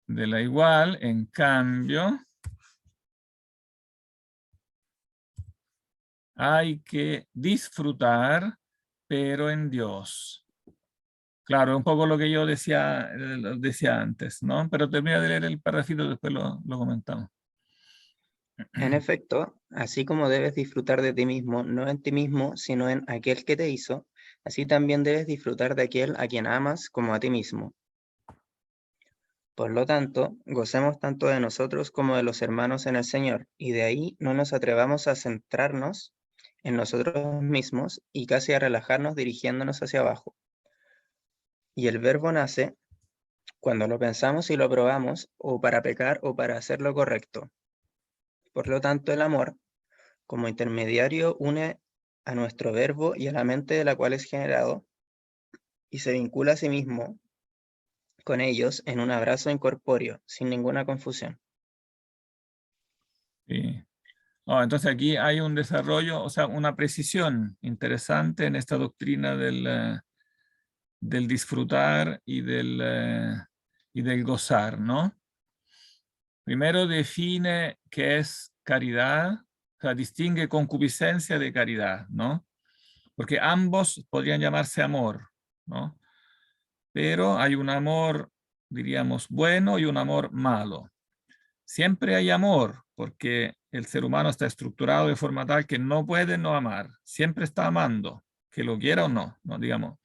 de la igual, en cambio, hay que disfrutar, pero en Dios. Claro, un poco lo que yo decía antes, ¿no? Pero termina de leer el parrafito, después lo comentamos. En efecto, así como debes disfrutar de ti mismo, no en ti mismo, sino en aquel que te hizo, así también debes disfrutar de aquel a quien amas como a ti mismo. Por lo tanto, gocemos tanto de nosotros como de los hermanos en el Señor, y de ahí no nos atrevamos a centrarnos en nosotros mismos y casi a relajarnos dirigiéndonos hacia abajo. Y el verbo nace cuando lo pensamos y lo probamos, o para pecar o para hacer lo correcto. Por lo tanto, el amor, como intermediario, une a nuestro verbo y a la mente de la cual es generado, y se vincula a sí mismo con ellos en un abrazo incorpóreo, sin ninguna confusión. Sí. Oh, entonces aquí hay un desarrollo, o sea, una precisión interesante en esta doctrina del disfrutar y del gozar, ¿no? Primero define qué es caridad, o sea, distingue concupiscencia de caridad, ¿no? Porque ambos podrían llamarse amor, ¿no? Pero hay un amor, diríamos, bueno y un amor malo. Siempre hay amor, porque el ser humano está estructurado de forma tal que no puede no amar. Siempre está amando, que lo quiera o no, ¿no? Digamos,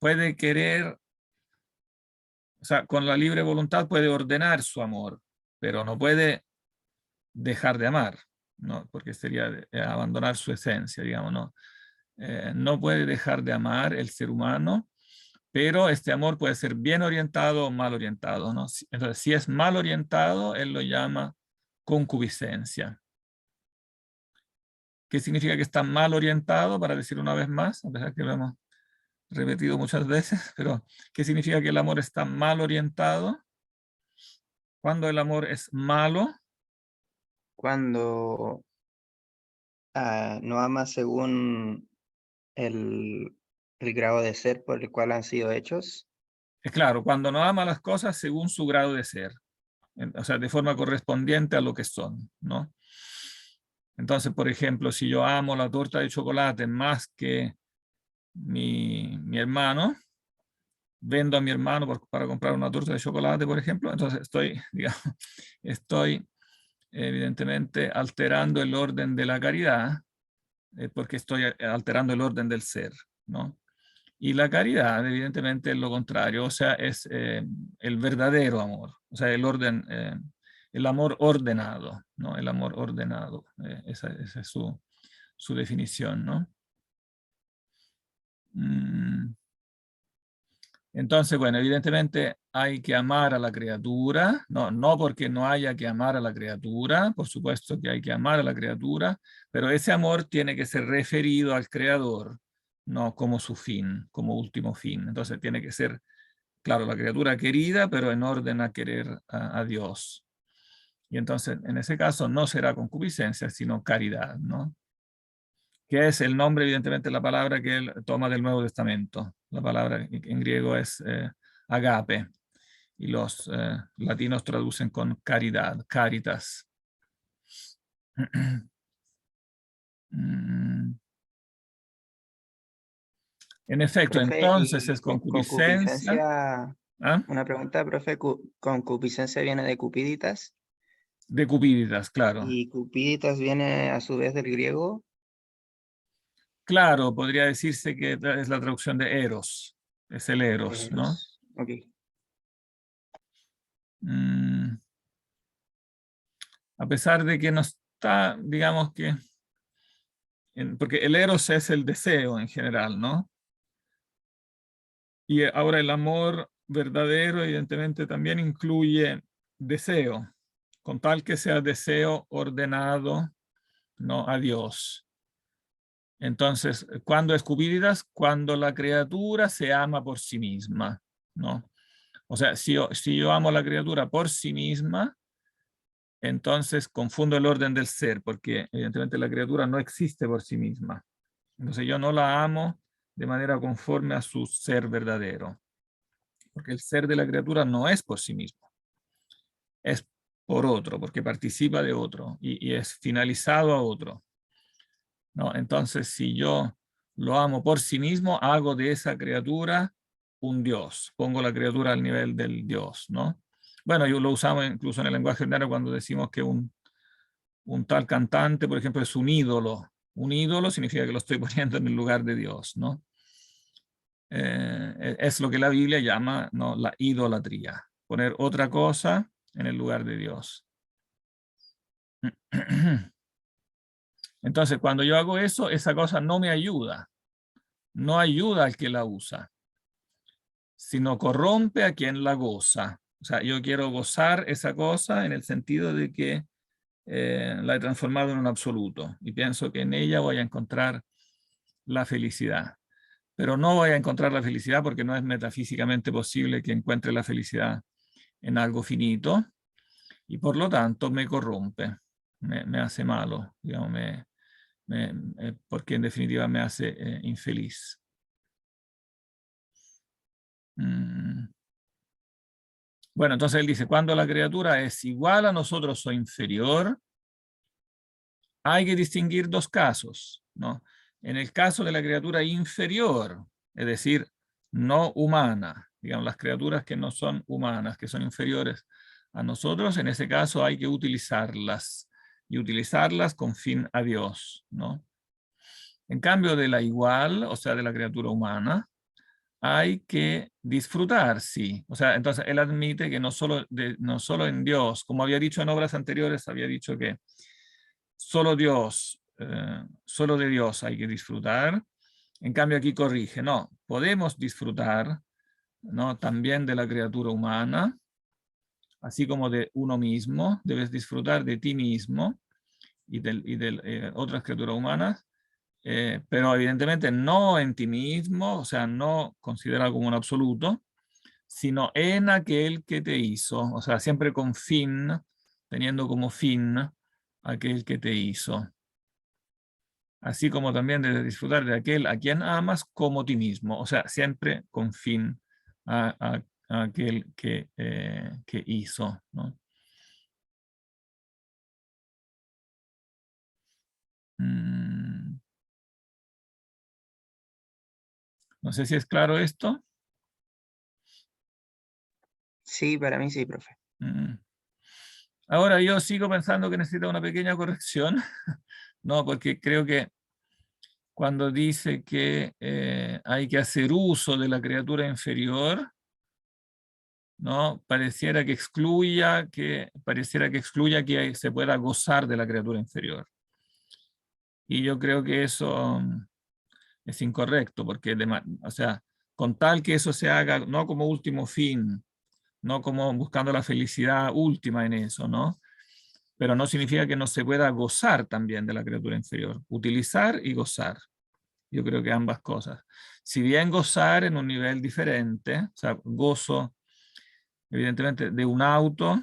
puede querer, o sea, con la libre voluntad puede ordenar su amor, pero no puede dejar de amar, ¿no? Porque sería abandonar su esencia, digamos, ¿no? No puede dejar de amar el ser humano, pero este amor puede ser bien orientado o mal orientado, ¿no? Entonces, si es mal orientado, él lo llama concupiscencia. ¿Qué significa que está mal orientado? Para decir una vez más, a pesar que lo hemos repetido muchas veces, pero ¿qué significa que el amor está mal orientado? Cuando el amor es malo, Cuando no amas según el grado de ser por el cual han sido hechos, es claro, cuando no ama las cosas según su grado de ser, o sea, de forma correspondiente a lo que son, ¿no? Entonces, por ejemplo, si yo amo la torta de chocolate más que mi hermano, vendo a mi hermano para comprar una torta de chocolate, por ejemplo, entonces estoy, digamos, estoy evidentemente alterando el orden de la caridad, porque estoy alterando el orden del ser, ¿no? Y la caridad, evidentemente, es lo contrario, o sea, es el verdadero amor, o sea, el amor ordenado, ¿no? El amor ordenado, esa es su definición, ¿no? Entonces, bueno, evidentemente hay que amar a la criatura, no porque no haya que amar a la criatura, por supuesto que hay que amar a la criatura, pero ese amor tiene que ser referido al Creador, no como su fin, como último fin. Entonces tiene que ser, claro, la criatura querida, pero en orden a querer a Dios. Y entonces, en ese caso, no será concupiscencia, sino caridad, ¿no? Que es el nombre, evidentemente, la palabra que él toma del Nuevo Testamento. La palabra en griego es agape, y los latinos traducen con caridad, caritas. En efecto, profe, entonces y es concupiscencia. concupiscencia, ¿Ah? una pregunta, profe, concupiscencia viene de cupiditas, De Cupíditas, claro. y cupiditas viene a su vez del griego. Claro, podría decirse que es la traducción de eros, es el eros, ¿no? Ok. A pesar de que no está, digamos que, porque el eros es el deseo en general, ¿no? Y ahora el amor verdadero evidentemente también incluye deseo, con tal que sea deseo ordenado, ¿no? A Dios. Entonces, ¿cuándo es Cupíditas? Cuando la criatura se ama por sí misma, ¿no? O sea, si yo amo a la criatura por sí misma, entonces confundo el orden del ser, porque evidentemente la criatura no existe por sí misma. Entonces yo no la amo de manera conforme a su ser verdadero, porque el ser de la criatura no es por sí mismo. es por otro, porque participa de otro y es finalizado a otro, ¿no? Entonces, si yo lo amo por sí mismo, hago de esa criatura un Dios, pongo la criatura al nivel del Dios, ¿no? Bueno, yo lo usamos incluso en el lenguaje ordinario cuando decimos que un tal cantante, por ejemplo, es un ídolo. Un ídolo significa que lo estoy poniendo en el lugar de Dios, ¿no? Es lo que la Biblia llama, ¿no?, la idolatría, poner otra cosa en el lugar de Dios. Entonces, cuando yo hago eso, esa cosa no me ayuda, no ayuda al que la usa, sino corrompe a quien la goza. O sea, yo quiero gozar esa cosa en el sentido de que la he transformado en un absoluto y pienso que en ella voy a encontrar la felicidad. Pero no voy a encontrar la felicidad porque no es metafísicamente posible que encuentre la felicidad en algo finito y por lo tanto me corrompe, me hace malo, digamos, porque en definitiva me hace infeliz. Bueno, entonces él dice, cuando la criatura es igual a nosotros o inferior, hay que distinguir dos casos, ¿no? En el caso de la criatura inferior, es decir, no humana, digamos, las criaturas que no son humanas, que son inferiores a nosotros, en ese caso hay que utilizarlas, y utilizarlas con fin a Dios, ¿no? En cambio de la igual, o sea, de la criatura humana, hay que disfrutar, sí. O sea, entonces él admite que no solo en Dios, como había dicho en obras anteriores, había dicho que solo Dios, solo de Dios hay que disfrutar. En cambio aquí corrige, no, podemos disfrutar, ¿no?, también de la criatura humana, así como de uno mismo, debes disfrutar de ti mismo y de otras criaturas humanas, pero evidentemente no en ti mismo, o sea, no considerado como un absoluto, sino en aquel que te hizo, o sea, siempre con fin, teniendo como fin aquel que te hizo. Así como también debes disfrutar de aquel a quien amas como ti mismo, o sea, siempre con fin a aquel que hizo, ¿no? No sé si es claro esto. Sí, para mí sí, profe. Ahora yo sigo pensando que necesita una pequeña corrección, no, porque creo que cuando dice que hay que hacer uso de la criatura inferior, ¿no?, pareciera que excluya que se pueda gozar de la criatura inferior. Y yo creo que eso es incorrecto, porque o sea, con tal que eso se haga no como último fin, no como buscando la felicidad última en eso, ¿no? Pero no significa que no se pueda gozar también de la criatura inferior. Utilizar y gozar. Yo creo que ambas cosas. Si bien gozar en un nivel diferente, o sea, gozo evidentemente de un auto,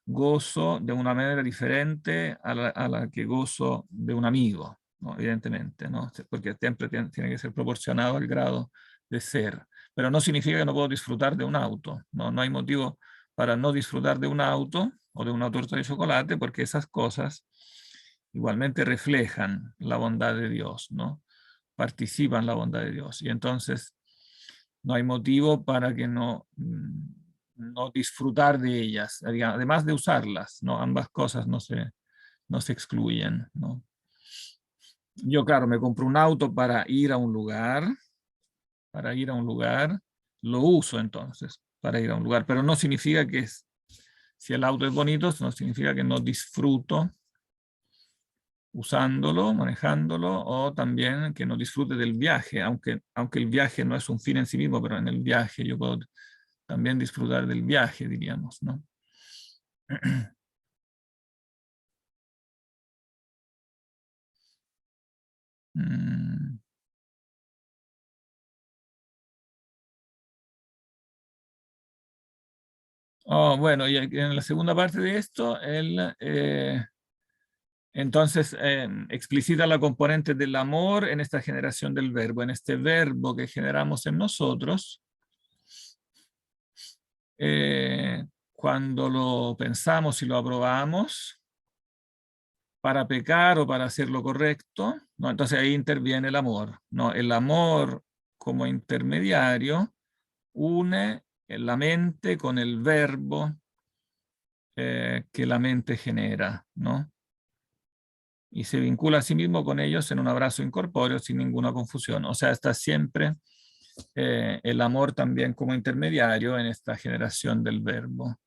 gozo de una manera diferente a la que gozo de un amigo, ¿no?, evidentemente, ¿no?, porque siempre tiene que ser proporcionado al grado de ser. Pero no significa que no puedo disfrutar de un auto, ¿no? No hay motivo para no disfrutar de un auto o de una torta de chocolate, porque esas cosas igualmente reflejan la bondad de Dios, ¿no? Participan la bondad de Dios. Y entonces no hay motivo para que no disfrutar de ellas, además de usarlas, ¿no? Ambas cosas no se excluyen, ¿no? Yo, claro, me compro un auto para ir a un lugar, lo uso entonces para ir a un lugar, pero no significa que si el auto es bonito, no significa que no disfruto usándolo, manejándolo, o también que no disfrute del viaje, aunque el viaje no es un fin en sí mismo, pero en el viaje yo puedo también disfrutar del viaje, diríamos, ¿no? Oh, bueno, y en la segunda parte de esto, él entonces explicita la componente del amor en esta generación del verbo, en este verbo que generamos en nosotros. cuando lo pensamos y lo aprobamos para pecar o para hacer lo correcto, ¿no? Entonces ahí interviene el amor, ¿no? El amor como intermediario une la mente con el verbo que la mente genera, ¿no? Y se vincula a sí mismo con ellos en un abrazo incorpóreo sin ninguna confusión. O sea, está siempre el amor también como intermediario en esta generación del verbo.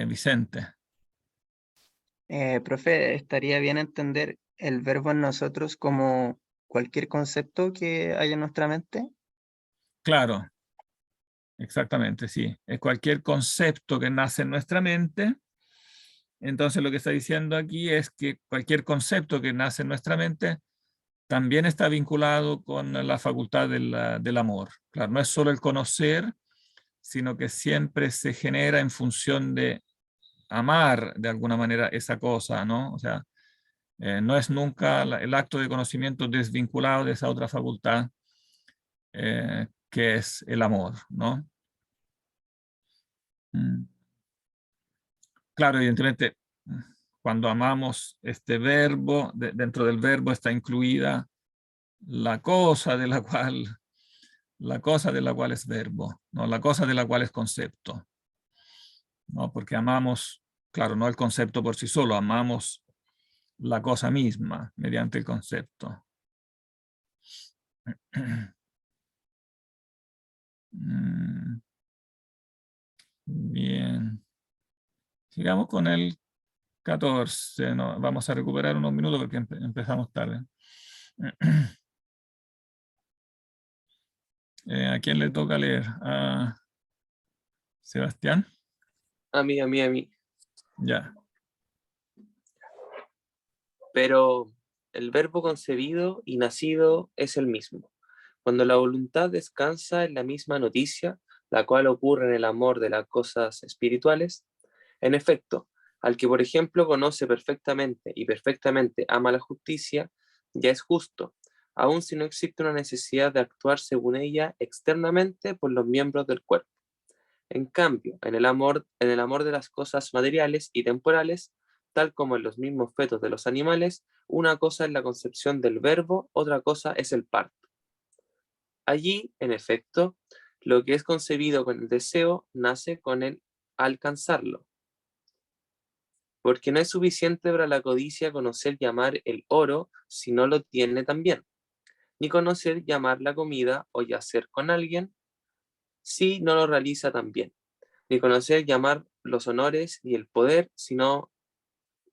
Vicente. Profe, estaría bien entender el verbo en nosotros como cualquier concepto que haya en nuestra mente. Claro, exactamente, sí. Es cualquier concepto que nace en nuestra mente. Entonces lo que está diciendo aquí es que cualquier concepto que nace en nuestra mente también está vinculado con la facultad del amor. Claro, no es solo el conocer, sino que siempre se genera en función de amar de alguna manera esa cosa, ¿no? O sea, no es nunca el acto de conocimiento desvinculado de esa otra facultad que es el amor, ¿no? Claro, evidentemente, cuando amamos este verbo, dentro del verbo está incluida la cosa de la cual es verbo, ¿no? La cosa de la cual es concepto, ¿no? Porque amamos, claro, no el concepto por sí solo, amamos la cosa misma mediante el concepto. Bien. Sigamos con el 14. No, vamos a recuperar unos minutos porque empezamos tarde. ¿A quién le toca leer? ¿A Sebastián? A mí. Ya. Pero el verbo concebido y nacido es el mismo. Cuando la voluntad descansa en la misma noticia, la cual ocurre en el amor de las cosas espirituales, en efecto, al que por ejemplo conoce perfectamente y perfectamente ama la justicia, ya es justo, aun si no existe una necesidad de actuar según ella externamente por los miembros del cuerpo. En cambio, en el amor de las cosas materiales y temporales, tal como en los mismos fetos de los animales, una cosa es la concepción del verbo, otra cosa es el parto. Allí, en efecto, lo que es concebido con el deseo nace con el alcanzarlo, porque no es suficiente para la codicia conocer llamar el oro si no lo tiene también, ni conocer llamar la comida o yacer con alguien si no lo realiza también, ni conocer llamar los honores y el poder si no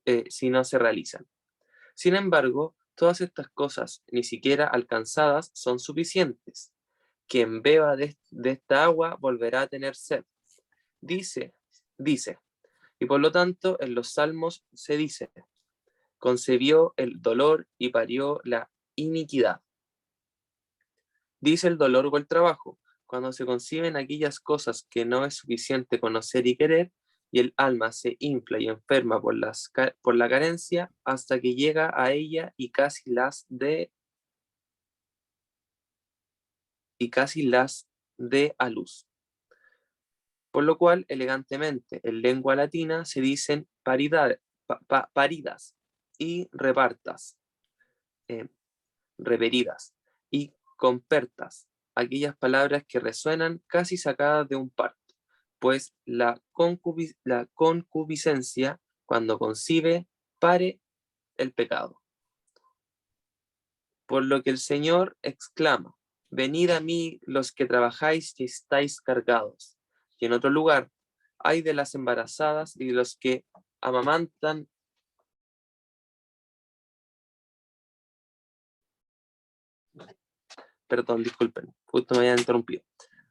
se realizan. Sin embargo, todas estas cosas, ni siquiera alcanzadas, son suficientes. Quien beba de esta agua volverá a tener sed. Dice, y por lo tanto en los salmos se dice, concebió el dolor y parió la iniquidad. Dice el dolor o el trabajo, cuando se conciben aquellas cosas que no es suficiente conocer y querer, y el alma se infla y enferma por la carencia hasta que llega a ella y casi las de a luz. Por lo cual, elegantemente, en lengua latina se dicen paridas y repartas, reperidas y compertas, aquellas palabras que resuenan casi sacadas de un parto, pues la concupiscencia, cuando concibe, pare el pecado. Por lo que el Señor exclama, venid a mí los que trabajáis y estáis cargados. Y en otro lugar, ay de las embarazadas y de los que amamantan. Perdón, disculpen, justo me había interrumpido.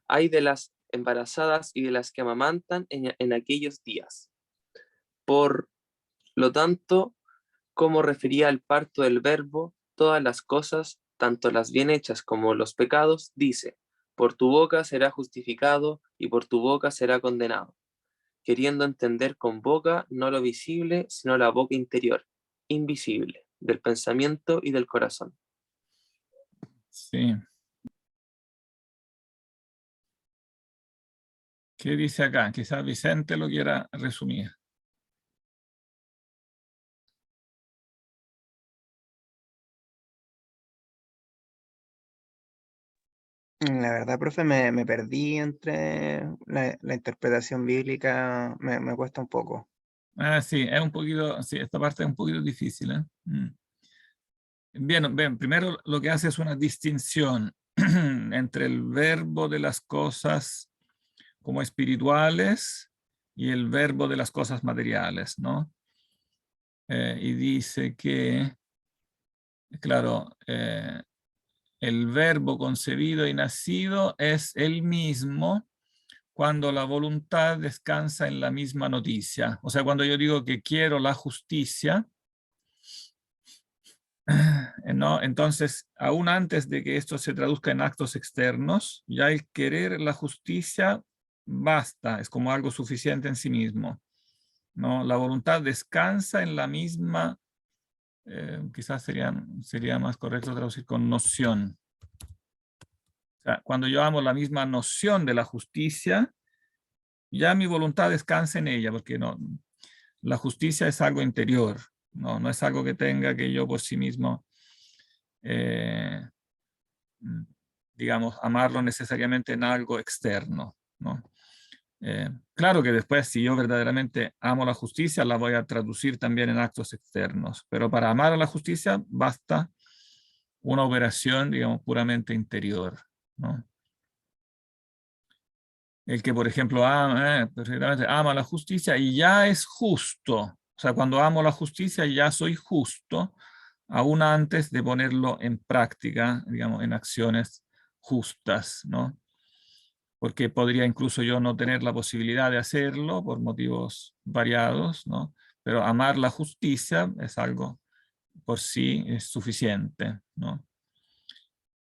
Ay de las embarazadas y de las que amamantan en aquellos días. Por lo tanto, como refería al parto del verbo, todas las cosas, tanto las bien hechas como los pecados, dice, por tu boca será justificado y por tu boca será condenado, queriendo entender con boca no lo visible, sino la boca interior, invisible, del pensamiento y del corazón. Sí. ¿Qué dice acá? Quizás Vicente lo quiera resumir. La verdad, profe, me perdí entre la interpretación bíblica, me cuesta un poco. Ah, sí, es un poquito, sí, esta parte es un poquito difícil, ¿eh? Bien, bien, primero lo que hace es una distinción entre el verbo de las cosas como espirituales y el verbo de las cosas materiales, ¿no? Y dice que, claro, el verbo concebido y nacido es el mismo cuando la voluntad descansa en la misma noticia. O sea, cuando yo digo que quiero la justicia, ¿no? Entonces, aún antes de que esto se traduzca en actos externos, ya el querer la justicia basta, es como algo suficiente en sí mismo, ¿no? La voluntad descansa en la misma, quizás sería más correcto traducir con noción. O sea, cuando yo amo la misma noción de la justicia, ya mi voluntad descansa en ella, porque no, la justicia es algo interior, no es algo que tenga que yo por sí mismo eh, digamos, amarlo necesariamente en algo externo, ¿no? Claro que después, si yo verdaderamente amo la justicia, la voy a traducir también en actos externos, pero para amar a la justicia basta una operación, digamos, puramente interior, ¿no? El que, por ejemplo, perfectamente ama la justicia y ya es justo. O sea, cuando amo la justicia ya soy justo, aún antes de ponerlo en práctica, digamos, en acciones justas, ¿no? Porque podría incluso yo no tener la posibilidad de hacerlo por motivos variados, ¿no? Pero amar la justicia es algo por sí es suficiente, ¿no?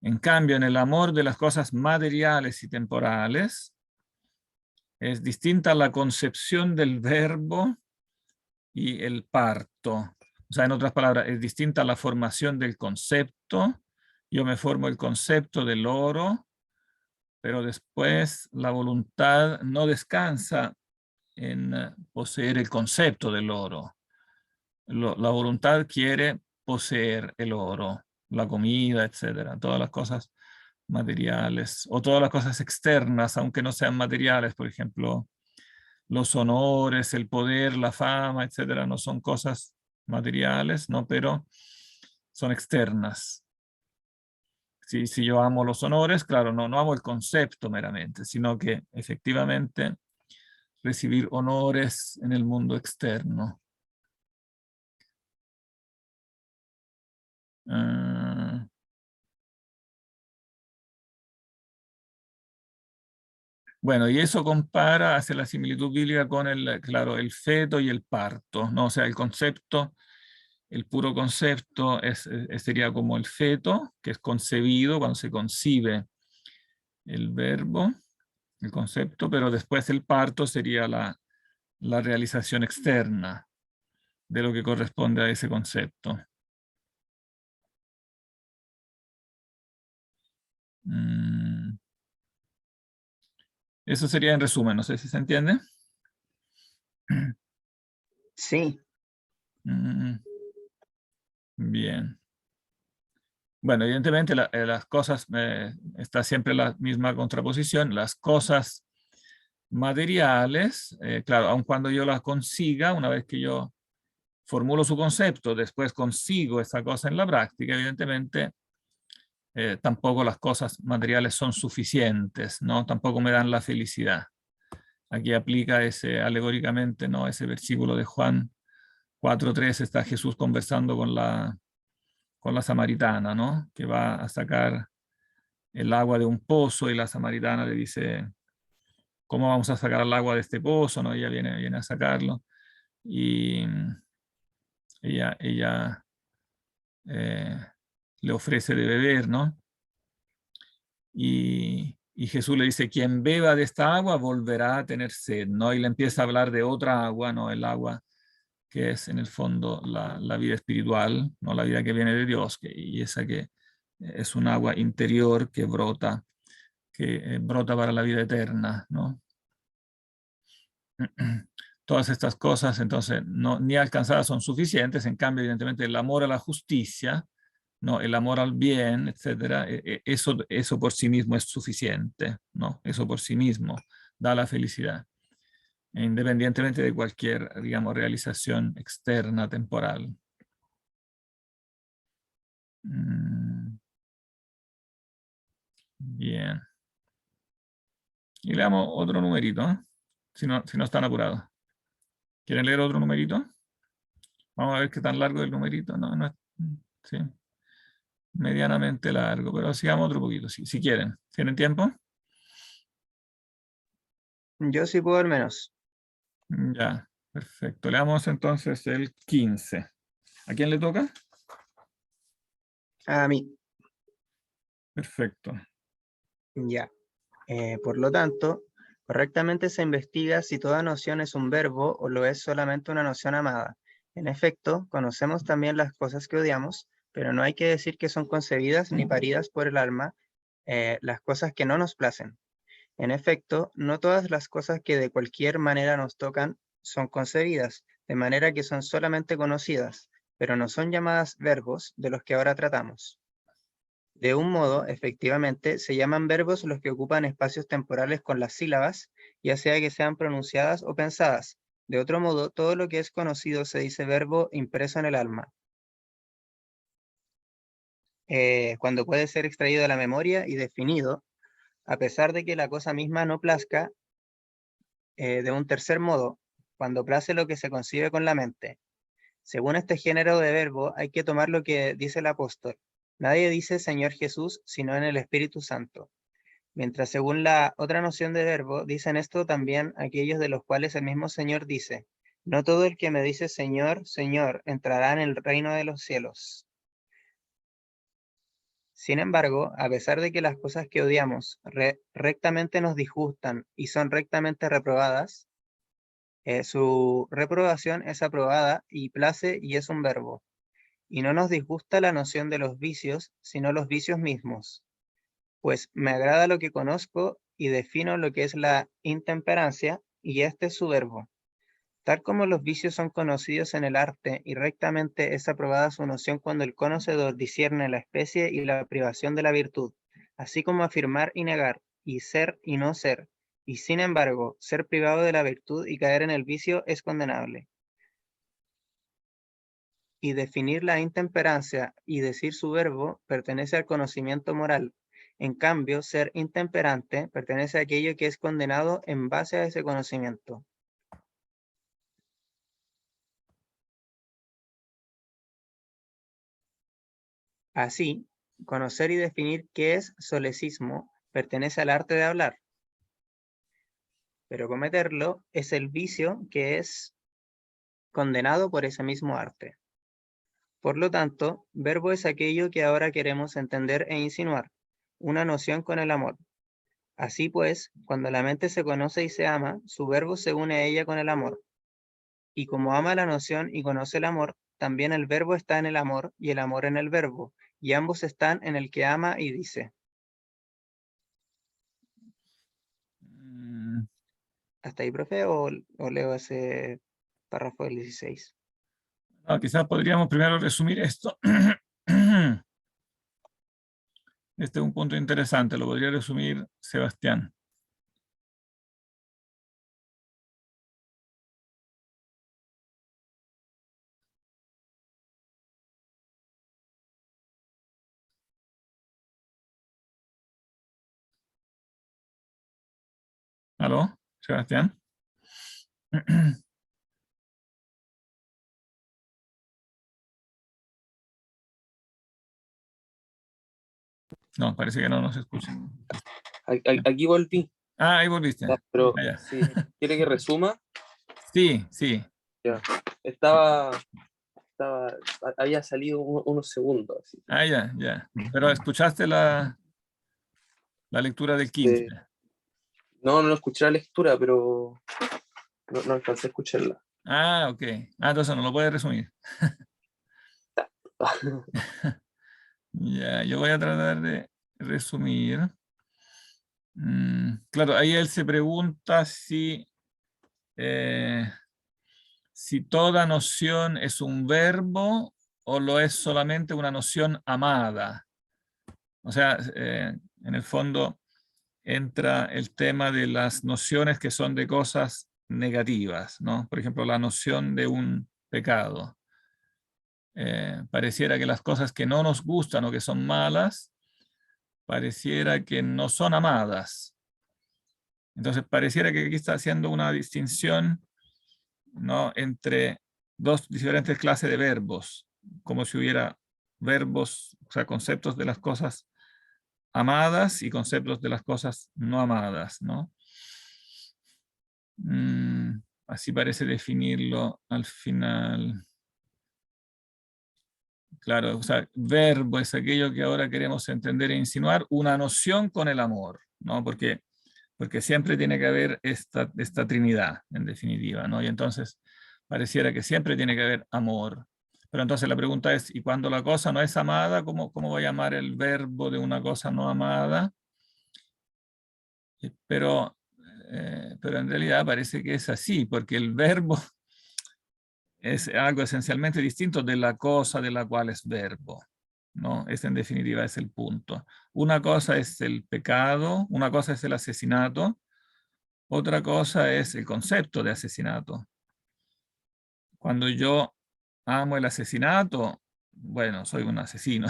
En cambio, en el amor de las cosas materiales y temporales, es distinta la concepción del verbo y el parto. O sea, en otras palabras, es distinta la formación del concepto. Yo me formo el concepto del oro, pero después la voluntad no descansa en poseer el concepto del oro. La voluntad quiere poseer el oro, la comida, etcétera, todas las cosas materiales o todas las cosas externas, aunque no sean materiales, por ejemplo, los honores, el poder, la fama, etcétera, no son cosas materiales, ¿no? Pero son externas. Si yo amo los honores, claro, no amo el concepto meramente, sino que efectivamente recibir honores en el mundo externo. Bueno, y eso compara, hace la similitud bíblica con claro, el feto y el parto, ¿no? O sea, el concepto, el puro concepto sería como el feto, que es concebido cuando se concibe el verbo, el concepto, pero después el parto sería la realización externa de lo que corresponde a ese concepto. Eso sería en resumen, no sé si se entiende. Sí. Bien. Bueno, evidentemente las cosas, está siempre la misma contraposición, las cosas materiales, claro, aun cuando yo las consiga, una vez que yo formulo su concepto, después consigo esa cosa en la práctica, evidentemente tampoco las cosas materiales son suficientes, ¿no? Tampoco me dan la felicidad. Aquí aplica alegóricamente, ¿no? Ese versículo de Juan 4:3, está Jesús conversando con la samaritana, ¿no? Que va a sacar el agua de un pozo y la samaritana le dice, ¿cómo vamos a sacar el agua de este pozo? ¿No? Ella viene a sacarlo y ella le ofrece de beber, ¿no? Y Jesús le dice, quien beba de esta agua volverá a tener sed, ¿no? Y le empieza a hablar de otra agua, ¿no? El agua que es en el fondo la vida espiritual, ¿no? La vida que viene de Dios, y esa que es un agua interior que brota para la vida eterna, ¿no? Todas estas cosas, entonces, no, ni alcanzadas son suficientes. En cambio, evidentemente, el amor a la justicia, ¿no? El amor al bien, etcétera, eso por sí mismo es suficiente, ¿no? Eso por sí mismo da la felicidad, independientemente de cualquier, digamos, realización externa, temporal. Bien. Y leamos otro numerito, ¿eh? Si no están apurados. ¿Quieren leer otro numerito? Vamos a ver qué tan largo es el numerito. No es, sí, medianamente largo, pero sigamos otro poquito, si quieren. ¿Tienen tiempo? Yo sí puedo al menos. Ya, perfecto. Leamos entonces el 15. ¿A quién le toca? A mí. Perfecto. Ya. Por lo tanto, correctamente se investiga si toda noción es un verbo o lo es solamente una noción amada. En efecto, conocemos también las cosas que odiamos, pero no hay que decir que son concebidas ni paridas por el alma, las cosas que no nos placen. En efecto, no todas las cosas que de cualquier manera nos tocan son concebidas, de manera que son solamente conocidas, pero no son llamadas verbos de los que ahora tratamos. De un modo, efectivamente, se llaman verbos los que ocupan espacios temporales con las sílabas, ya sea que sean pronunciadas o pensadas. De otro modo, todo lo que es conocido se dice verbo impreso en el alma. Cuando puede ser extraído de la memoria y definido, a pesar de que la cosa misma no plazca, de un tercer modo, cuando place lo que se concibe con la mente. Según este género de verbo, hay que tomar lo que dice el apóstol. Nadie dice Señor Jesús, sino en el Espíritu Santo. Mientras según la otra noción de verbo, dicen esto también aquellos de los cuales el mismo Señor dice, no todo el que me dice Señor, Señor, entrará en el reino de los cielos. Sin embargo, a pesar de que las cosas que odiamos rectamente nos disgustan y son rectamente reprobadas, su reprobación es aprobada y place y es un verbo. Y no nos disgusta la noción de los vicios, sino los vicios mismos. Pues me agrada lo que conozco y defino lo que es la intemperancia, y este es su verbo. Tal como los vicios son conocidos en el arte y rectamente es aprobada su noción cuando el conocedor discierne la especie y la privación de la virtud, así como afirmar y negar, y ser y no ser, y sin embargo, ser privado de la virtud y caer en el vicio es condenable. Y definir la intemperancia y decir su verbo pertenece al conocimiento moral. En cambio, ser intemperante pertenece a aquello que es condenado en base a ese conocimiento. Así, conocer y definir qué es solecismo pertenece al arte de hablar, pero cometerlo es el vicio que es condenado por ese mismo arte. Por lo tanto, verbo es aquello que ahora queremos entender e insinuar, una noción con el amor. Así pues, cuando la mente se conoce y se ama, su verbo se une a ella con el amor. Y como ama la noción y conoce el amor, también el verbo está en el amor y el amor en el verbo, y ambos están en el que ama y dice. ¿Hasta ahí, profe, o leo ese párrafo del 16? No, quizás podríamos primero resumir esto. Este es un punto interesante, lo podría resumir Sebastián. ¿Aló, Sebastián? No, parece que no nos escucha. Aquí volví, Ah, ahí volviste. pero Ah, ya. sí, ¿quiere que resuma? Sí, sí. Ya. Había salido unos segundos. Así. Ah, ya, ya. Pero escuchaste la lectura del 15. No escuché la lectura, pero no alcancé a escucharla. Ah, ok. Ah, entonces no lo puedes resumir. Ya, yo voy a tratar de resumir. Claro, ahí él se pregunta si si toda noción es un verbo o lo es solamente una noción amada. O sea, en el fondo entra el tema de las nociones que son de cosas negativas, ¿no? Por ejemplo, la noción de un pecado. Pareciera que las cosas que no nos gustan o que son malas, pareciera que no son amadas. Entonces, pareciera que aquí está haciendo una distinción, ¿no?, entre dos diferentes clases de verbos, como si hubiera verbos, o sea, conceptos de las cosas amadas y conceptos de las cosas no amadas, ¿no? Así parece definirlo al final. Claro, o sea, verbo es aquello que ahora queremos entender e insinuar, una noción con el amor, ¿no? Porque siempre tiene que haber esta trinidad, en definitiva, ¿no? Y entonces pareciera que siempre tiene que haber amor. Pero entonces la pregunta es, ¿y cuando la cosa no es amada, cómo voy a llamar el verbo de una cosa no amada? Pero en realidad parece que es así, porque el verbo es algo esencialmente distinto de la cosa de la cual es verbo, ¿no? Ese en definitiva es el punto. Una cosa es el pecado, una cosa es el asesinato, otra cosa es el concepto de asesinato. Cuando yo amo el asesinato, bueno, soy un asesino,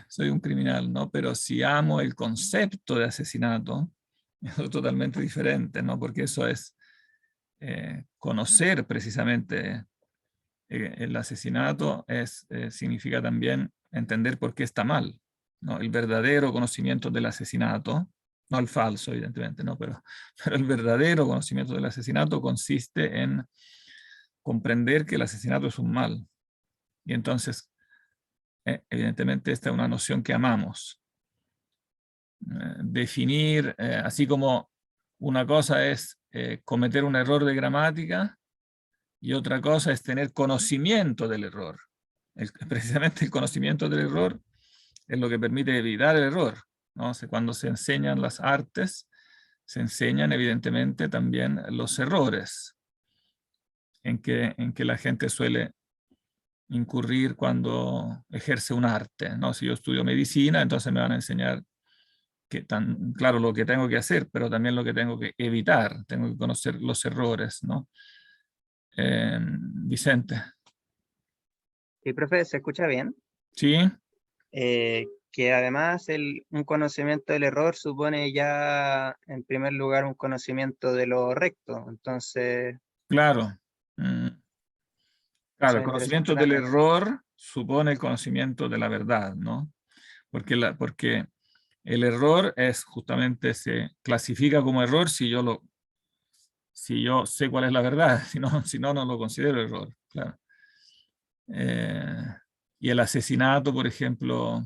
soy un criminal, ¿no? Pero si amo el concepto de asesinato, es totalmente diferente, ¿no? Porque eso es conocer precisamente el asesinato, significa también entender por qué está mal, ¿no? El verdadero conocimiento del asesinato, no el falso, evidentemente, ¿no? Pero el verdadero conocimiento del asesinato consiste en comprender que el asesinato es un mal. Y entonces, evidentemente, esta es una noción que amamos. Definir, así como una cosa es cometer un error de gramática y otra cosa es tener conocimiento del error. Precisamente el conocimiento del error es lo que permite evitar el error, ¿no? Cuando se enseñan las artes, se enseñan evidentemente también los errores en que la gente suele incurrir cuando ejerce un arte, ¿no? Si yo estudio medicina, entonces me van a enseñar claro, lo que tengo que hacer, pero también lo que tengo que evitar, tengo que conocer los errores, ¿no? Vicente. Sí, profe, ¿se escucha bien? Sí, Que además un conocimiento del error supone ya, en primer lugar, un conocimiento de lo recto. Entonces, claro. Claro, eso el es interesante conocimiento del también. error supone el conocimiento de la verdad, ¿no? Porque el error es justamente, se clasifica como error si yo sé cuál es la verdad, si no, no lo considero error, claro. Y el asesinato, por ejemplo,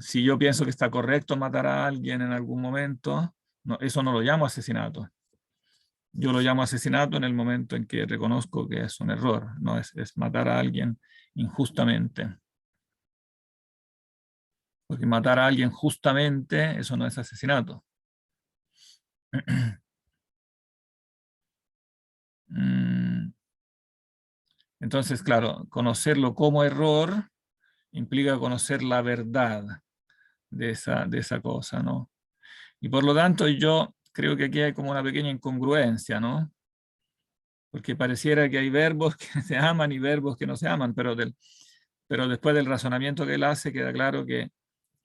si yo pienso que está correcto matar a alguien en algún momento, no, eso no lo llamo asesinato. Yo lo llamo asesinato en el momento en que reconozco que es un error, no es matar a alguien injustamente. Porque matar a alguien justamente, eso no es asesinato. Entonces, claro, conocerlo como error implica conocer la verdad de esa cosa, ¿no? Y por lo tanto yo creo que aquí hay como una pequeña incongruencia, ¿no? Porque pareciera que hay verbos que se aman y verbos que no se aman, pero después del razonamiento que él hace queda claro que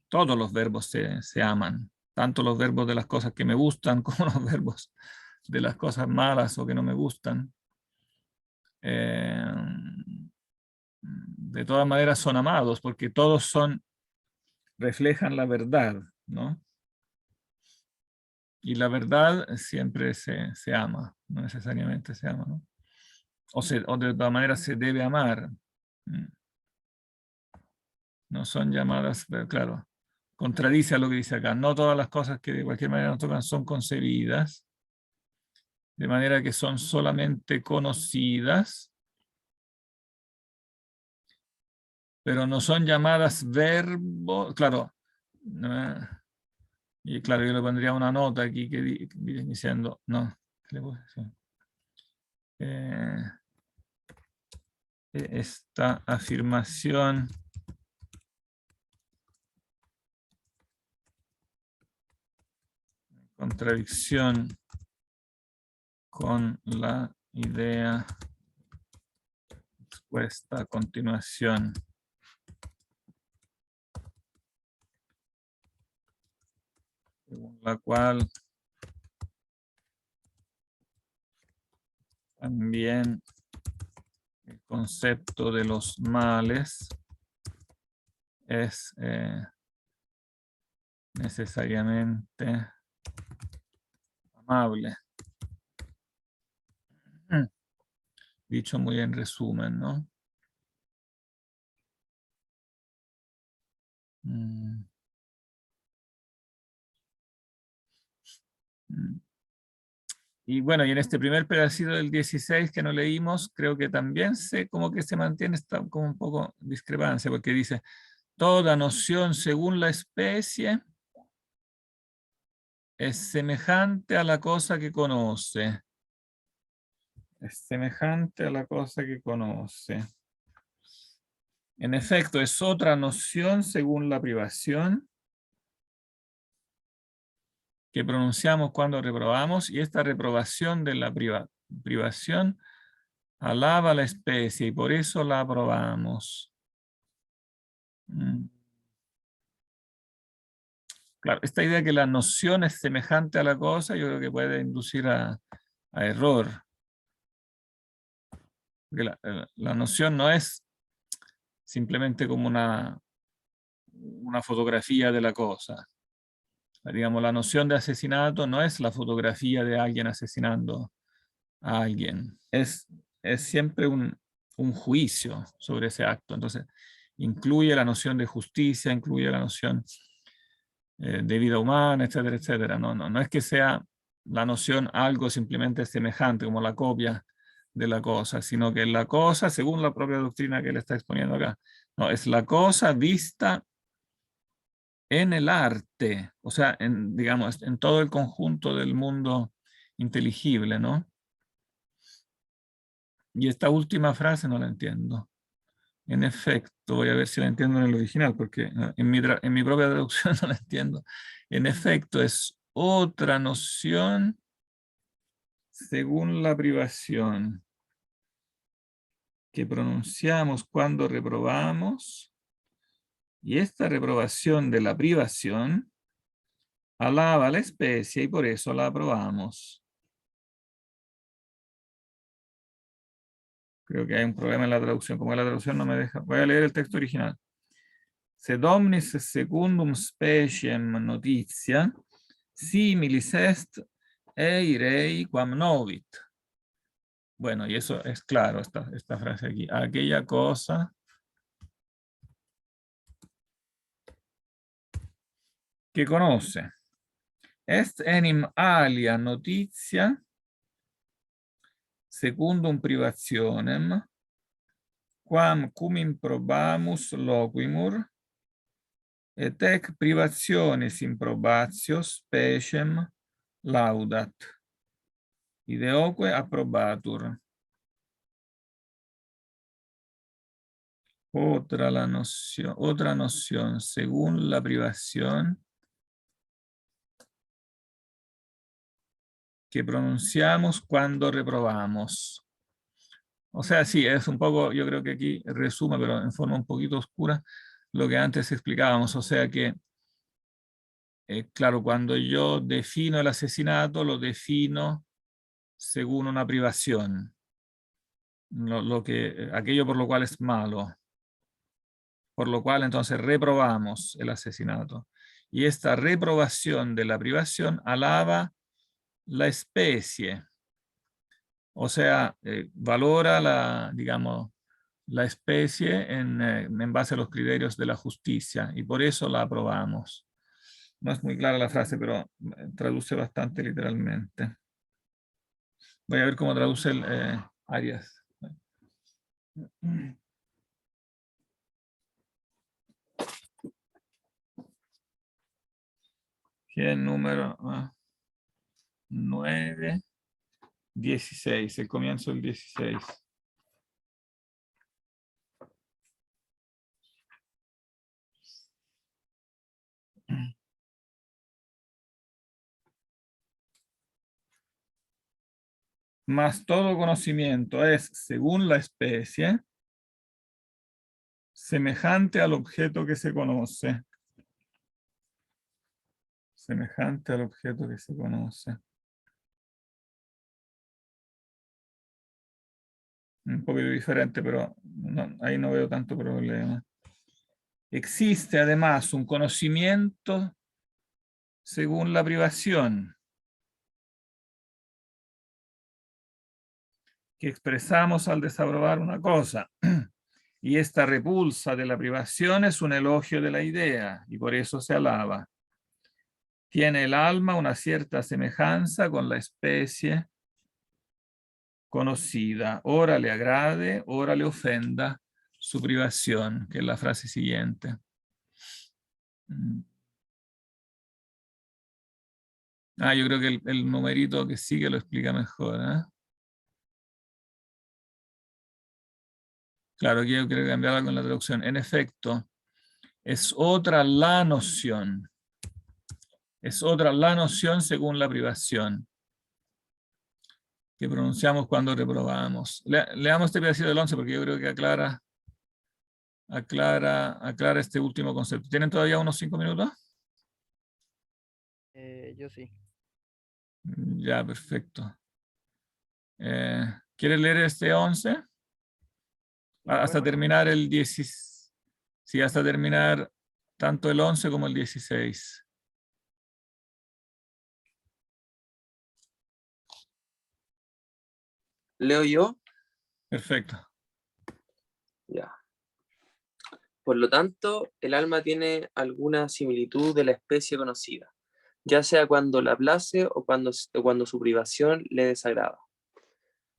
todos los verbos se aman, tanto los verbos de las cosas que me gustan como los verbos de las cosas malas o que no me gustan. De todas maneras son amados porque todos reflejan la verdad, ¿no? Y la verdad siempre se ama, no necesariamente se ama, ¿no? O de todas maneras se debe amar. No son llamadas, pero claro, contradice a lo que dice acá. No todas las cosas que de cualquier manera nos tocan son concebidas, de manera que son solamente conocidas, pero no son llamadas verbos. Claro, y claro, yo le pondría una nota aquí diciendo, no, ¿Qué le puse? Sí. Esta afirmación contradicción con la idea expuesta a continuación. Según la cual también el concepto de los males es necesariamente amable. Dicho muy en resumen, ¿no? Y bueno, y en este primer pedacito del 16 que no leímos, creo que también como que se mantiene esta, como un poco discrepancia, porque dice, toda noción según la especie es semejante a la cosa que conoce. Es semejante a la cosa que conoce. En efecto, es otra noción según la privación que pronunciamos cuando reprobamos, y esta reprobación de la privación alaba a la especie y por eso la aprobamos. Claro, esta idea de que la noción es semejante a la cosa, yo creo que puede inducir a error. Porque la noción no es simplemente como una fotografía de la cosa. Digamos, la noción de asesinato no es la fotografía de alguien asesinando a alguien. Es siempre un juicio sobre ese acto. Entonces, incluye la noción de justicia, incluye la noción de vida humana, etcétera, etcétera. No es que sea la noción algo simplemente semejante, como la copia de la cosa, sino que la cosa, según la propia doctrina que él está exponiendo acá, no, es la cosa vista en el arte, o sea, digamos, en todo el conjunto del mundo inteligible, ¿no? Y esta última frase no la entiendo. En efecto, voy a ver si la entiendo en el original, porque en mi propia traducción no la entiendo. En efecto, es otra noción según la privación que pronunciamos cuando reprobamos, y esta reprobación de la privación alaba a la especie y por eso la aprobamos. Creo que hay un problema en la traducción. Como la traducción no me deja, voy a leer el texto original. Sed omnis secundum speciem notitia, similis est eirei quam novit. Bueno, y eso es claro, esta frase aquí. Aquella cosa que conoce. Est enim alia notitia secundum privationem, quam cum improbamus loquimur, et ec privationis improbatio speciem laudat. Ideoque approbatur. Otra noción según la privación que pronunciamos cuando reprobamos. O sea, sí, es un poco, yo creo que aquí resume, pero en forma un poquito oscura, lo que antes explicábamos. O sea que, claro, cuando yo defino el asesinato, lo defino según una privación. Aquello por lo cual es malo. Por lo cual entonces reprobamos el asesinato. Y esta reprobación de la privación alaba la especie. O sea, valora digamos, la especie en base a los criterios de la justicia y por eso la aprobamos. No es muy clara la frase, pero traduce bastante literalmente. Voy a ver cómo traduce Arias. ¿Qué número? 9. 16, el comienzo del 16. Mas todo conocimiento es, según la especie, semejante al objeto que se conoce. Semejante al objeto que se conoce. Un poquito diferente, pero ahí no veo tanto problema. Existe además un conocimiento según la privación, que expresamos al desaprobar una cosa. Y esta repulsa de la privación es un elogio de la idea, y por eso se alaba. Tiene el alma una cierta semejanza con la especie conocida. Ora le agrade, ora le ofenda su privación, que es la frase siguiente. Yo creo que el numerito que sigue lo explica mejor, ¿eh? Claro, aquí yo quiero cambiarla con la traducción. En efecto, es otra la noción. Es otra la noción según la privación que pronunciamos cuando reprobamos. Leamos este pedacito del 11 porque yo creo que aclara este último concepto. ¿Tienen todavía unos 5 minutos? Yo sí. Ya, perfecto. ¿Quieres leer este 11? Hasta terminar el 16. Sí, hasta terminar tanto el 11 como el 16. ¿Leo yo? Perfecto. Ya. Por lo tanto, el alma tiene alguna similitud de la especie conocida, ya sea cuando la place o cuando su privación le desagrada.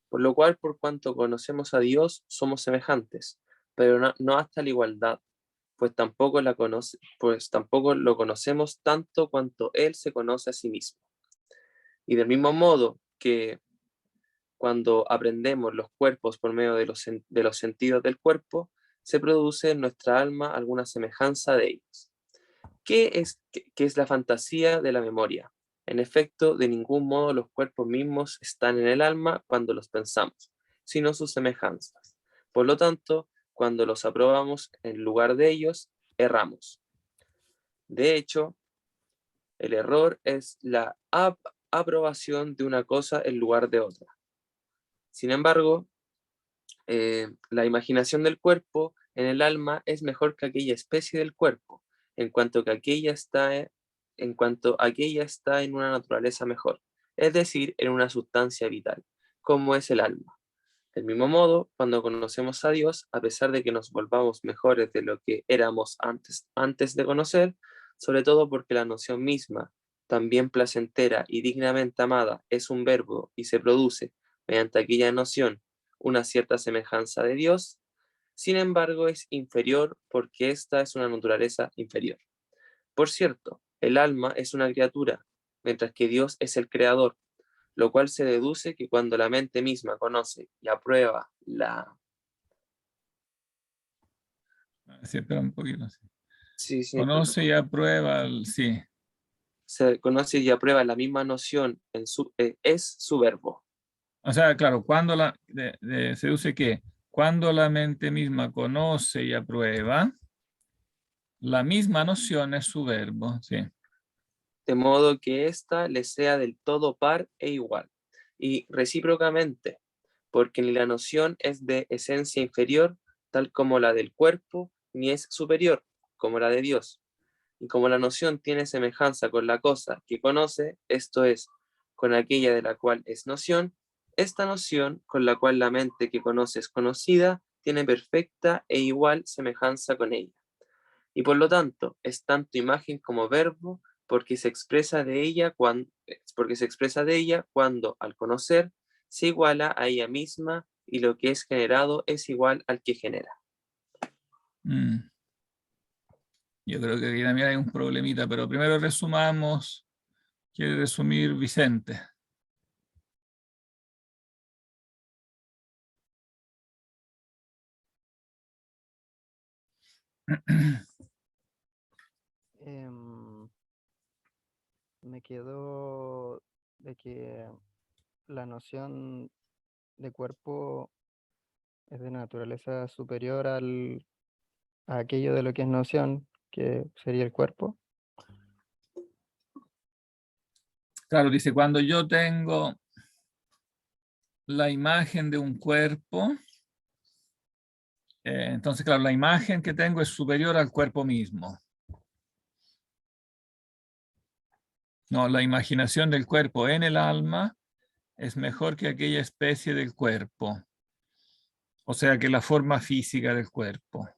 Por lo cual, por cuanto conocemos a Dios, somos semejantes, pero no hasta la igualdad, pues tampoco lo conocemos tanto cuanto Él se conoce a sí mismo. Y del mismo modo que cuando aprendemos los cuerpos por medio de los sentidos del cuerpo, se produce en nuestra alma alguna semejanza de ellos. ¿Qué es la fantasía de la memoria? En efecto, de ningún modo los cuerpos mismos están en el alma cuando los pensamos, sino sus semejanzas. Por lo tanto, cuando los aprobamos en lugar de ellos, erramos. De hecho, el error es la aprobación de una cosa en lugar de otra. Sin embargo, la imaginación del cuerpo en el alma es mejor que aquella especie del cuerpo, en cuanto aquella está en una naturaleza mejor, es decir, en una sustancia vital, como es el alma. Del mismo modo, cuando conocemos a Dios, a pesar de que nos volvamos mejores de lo que éramos antes de conocer, sobre todo porque la noción misma, también placentera y dignamente amada, es un verbo y se produce, mediante aquella noción, una cierta semejanza de Dios, sin embargo es inferior porque esta es una naturaleza inferior. Por cierto, el alma es una criatura, mientras que Dios es el creador, lo cual se deduce que cuando la mente misma conoce y aprueba Sí, espera un poquito. Sí. Sí, Conoce y aprueba, sí. se conoce y aprueba la misma noción, es su verbo. O sea, claro, cuando se deduce que cuando la mente misma conoce y aprueba, la misma noción es su verbo, sí. De modo que ésta le sea del todo par e igual, y recíprocamente, porque ni la noción es de esencia inferior, tal como la del cuerpo, ni es superior, como la de Dios. Y como la noción tiene semejanza con la cosa que conoce, esto es, con aquella de la cual es noción, esta noción, con la cual la mente que conoce es conocida, tiene perfecta e igual semejanza con ella. Y por lo tanto, es tanto imagen como verbo, porque se expresa de ella cuando al conocer se iguala a ella misma y lo que es generado es igual al que genera. Yo creo que aquí también hay un problemita, pero primero resumamos. Quiere resumir Vicente. Me quedó de que la noción de cuerpo es de naturaleza superior a aquello de lo que es noción, que sería el cuerpo. Claro, dice, cuando yo tengo la imagen de un cuerpo, entonces, claro, la imagen que tengo es superior al cuerpo mismo. No, la imaginación del cuerpo en el alma es mejor que aquella especie del cuerpo. O sea, que la forma física del cuerpo,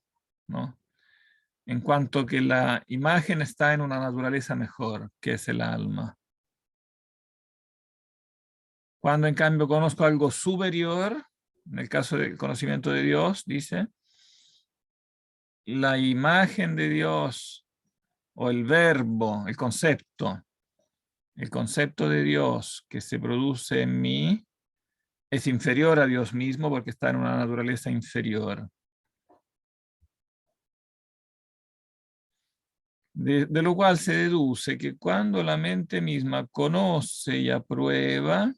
¿no? En cuanto que la imagen está en una naturaleza mejor, que es el alma. Cuando en cambio conozco algo superior, en el caso del conocimiento de Dios, dice, la imagen de Dios o el verbo, el concepto de Dios que se produce en mí es inferior a Dios mismo porque está en una naturaleza inferior. De lo cual se deduce que cuando la mente misma conoce y aprueba,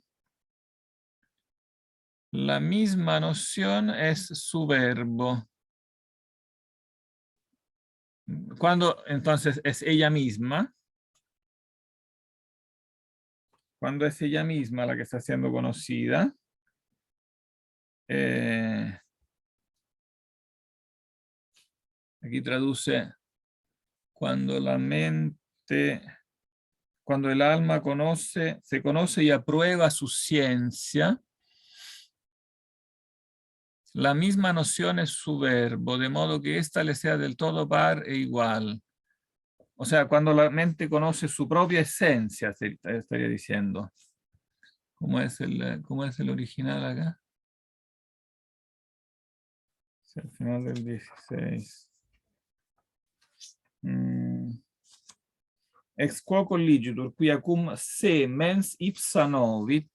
la misma noción es su verbo. Cuando entonces es ella misma, cuando es ella misma la que está siendo conocida, aquí traduce cuando la mente, cuando el alma se conoce y aprueba su ciencia, la misma noción es su verbo, de modo que ésta le sea del todo par e igual. O sea, cuando la mente conoce su propia esencia, estaría diciendo. ¿Cómo es el original acá? Sí, al final del 16. Ex quo colligitur, quia cum se mens ipsa novit,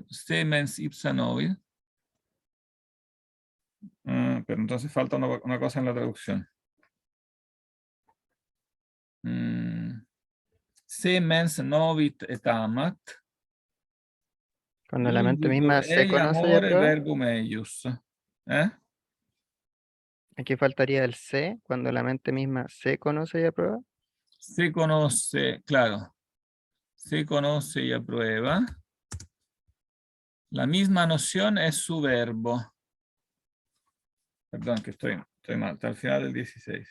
se mens ipsa novit, pero entonces falta una cosa en la traducción. Se mens novit et amat, Cuando la mente misma se ei conoce y amore aprueba. verbum eius. Aquí faltaría el se, cuando la mente misma se conoce y aprueba. Se conoce, claro, se conoce y aprueba. La misma noción es su verbo. Perdón, que estoy mal, hasta el final del 16.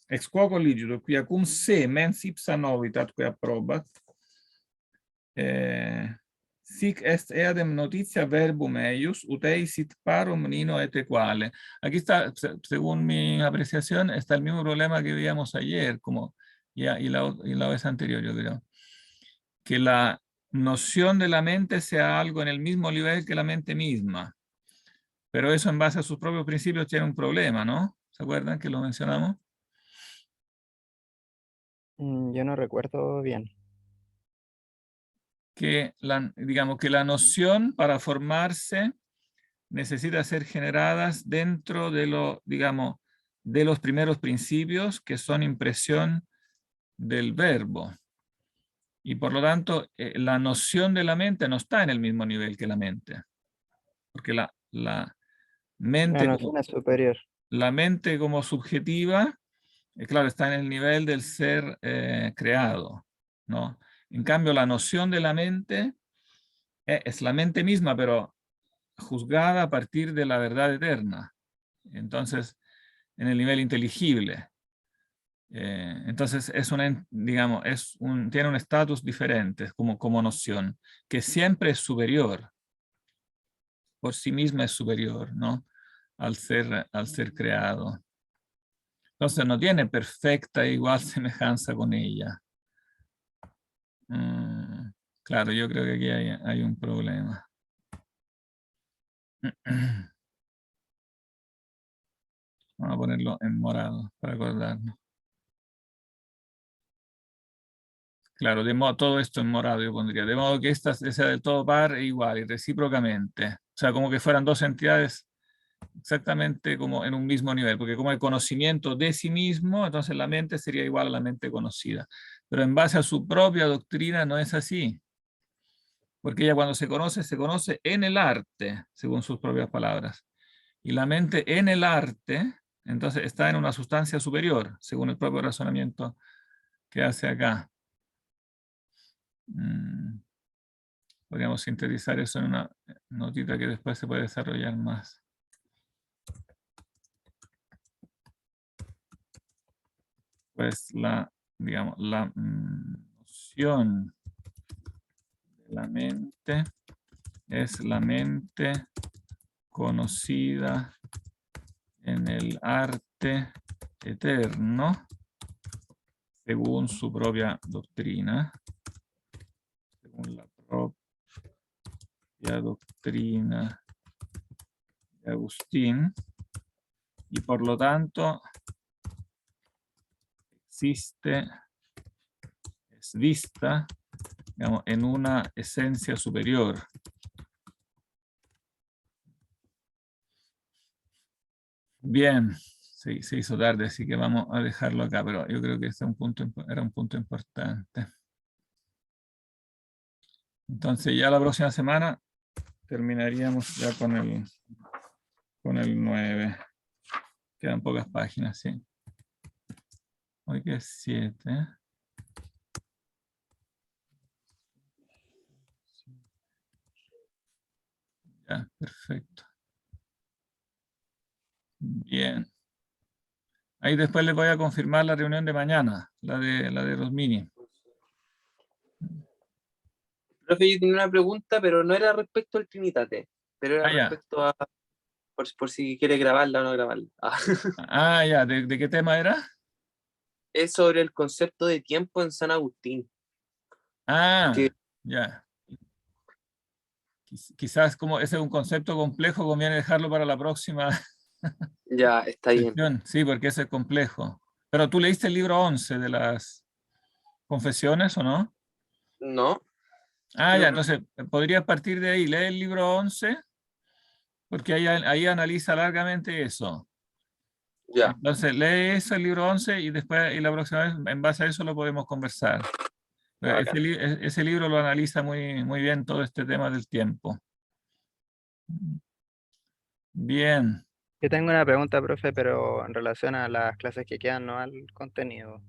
Ex quo colligitur, quia cum se mens ipsa novit atque approbat, sic est eadem notitia verbum eius, ut eisit parum nino et equale. Aquí está, según mi apreciación, está el mismo problema que veíamos ayer, como y la vez anterior, yo creo. Que la noción de la mente sea algo en el mismo nivel que la mente misma. Pero eso en base a sus propios principios tiene un problema, ¿no? ¿Se acuerdan que lo mencionamos? Yo no recuerdo bien. Que digamos que la noción para formarse necesita ser generadas dentro de digamos, de los primeros principios que son impresión del verbo. Y por lo tanto, la noción de la mente no está en el mismo nivel que la mente. Porque la mente, La noción es superior. la mente como subjetiva, claro, está en el nivel del ser creado, ¿no? En cambio, la noción de la mente es la mente misma, pero juzgada a partir de la verdad eterna. Entonces, en el nivel inteligible. Entonces, digamos, tiene un estatus diferente como noción, que siempre es superior. Por sí misma es superior, ¿no? Al ser creado. Entonces no tiene perfecta e igual semejanza con ella. Claro, yo creo que aquí hay un problema. Vamos a ponerlo en morado para acordarnos. Claro, todo esto en morado yo pondría. De modo que esta sea del todo par e igual y recíprocamente. O sea, como que fueran dos entidades exactamente como en un mismo nivel, porque como el conocimiento de sí mismo, entonces la mente sería igual a la mente conocida. Pero en base a su propia doctrina no es así, porque ella cuando se conoce en el arte, según sus propias palabras. Y la mente en el arte, entonces está en una sustancia superior, según el propio razonamiento que hace acá. Podríamos sintetizar eso en una notita que después se puede desarrollar más. Pues digamos, la noción de la mente es la mente conocida en el arte eterno, según su propia doctrina, según la propia doctrina de Agustín, y por lo tanto existe, es vista, digamos, en una esencia superior. Bien, se hizo tarde, así que vamos a dejarlo acá, pero yo creo que este era un punto importante. Entonces ya la próxima semana terminaríamos ya con el 9. Quedan pocas páginas, sí. Hoy que es 7. Ya, perfecto. Bien. Ahí después les voy a confirmar la reunión de mañana, la de Rosmini. Profe, yo tenía una pregunta, pero no era respecto al Trinitate, pero era Ya. respecto a, por si quiere grabarla o no grabarla. Ya, ¿de qué tema era? Es sobre el concepto de tiempo en San Agustín. Que Ya. Quizás como ese es un concepto complejo, conviene dejarlo para la próxima ya está bien. sesión. Sí, porque ese es complejo. Pero tú leíste el libro 11 de las confesiones, ¿o no? No, Ya, entonces podrías partir de ahí, lee el libro 11, porque ahí analiza largamente eso. ya. Entonces lee eso, el libro 11, y después, y la próxima vez, en base a eso lo podemos conversar. Pero Bacán. ese libro lo analiza muy, muy bien todo este tema del tiempo. Bien. Yo tengo una pregunta, profe, pero en relación a las clases que quedan, no al contenido.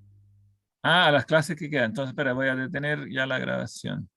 Las clases que quedan. Entonces, espera, voy a detener ya la grabación.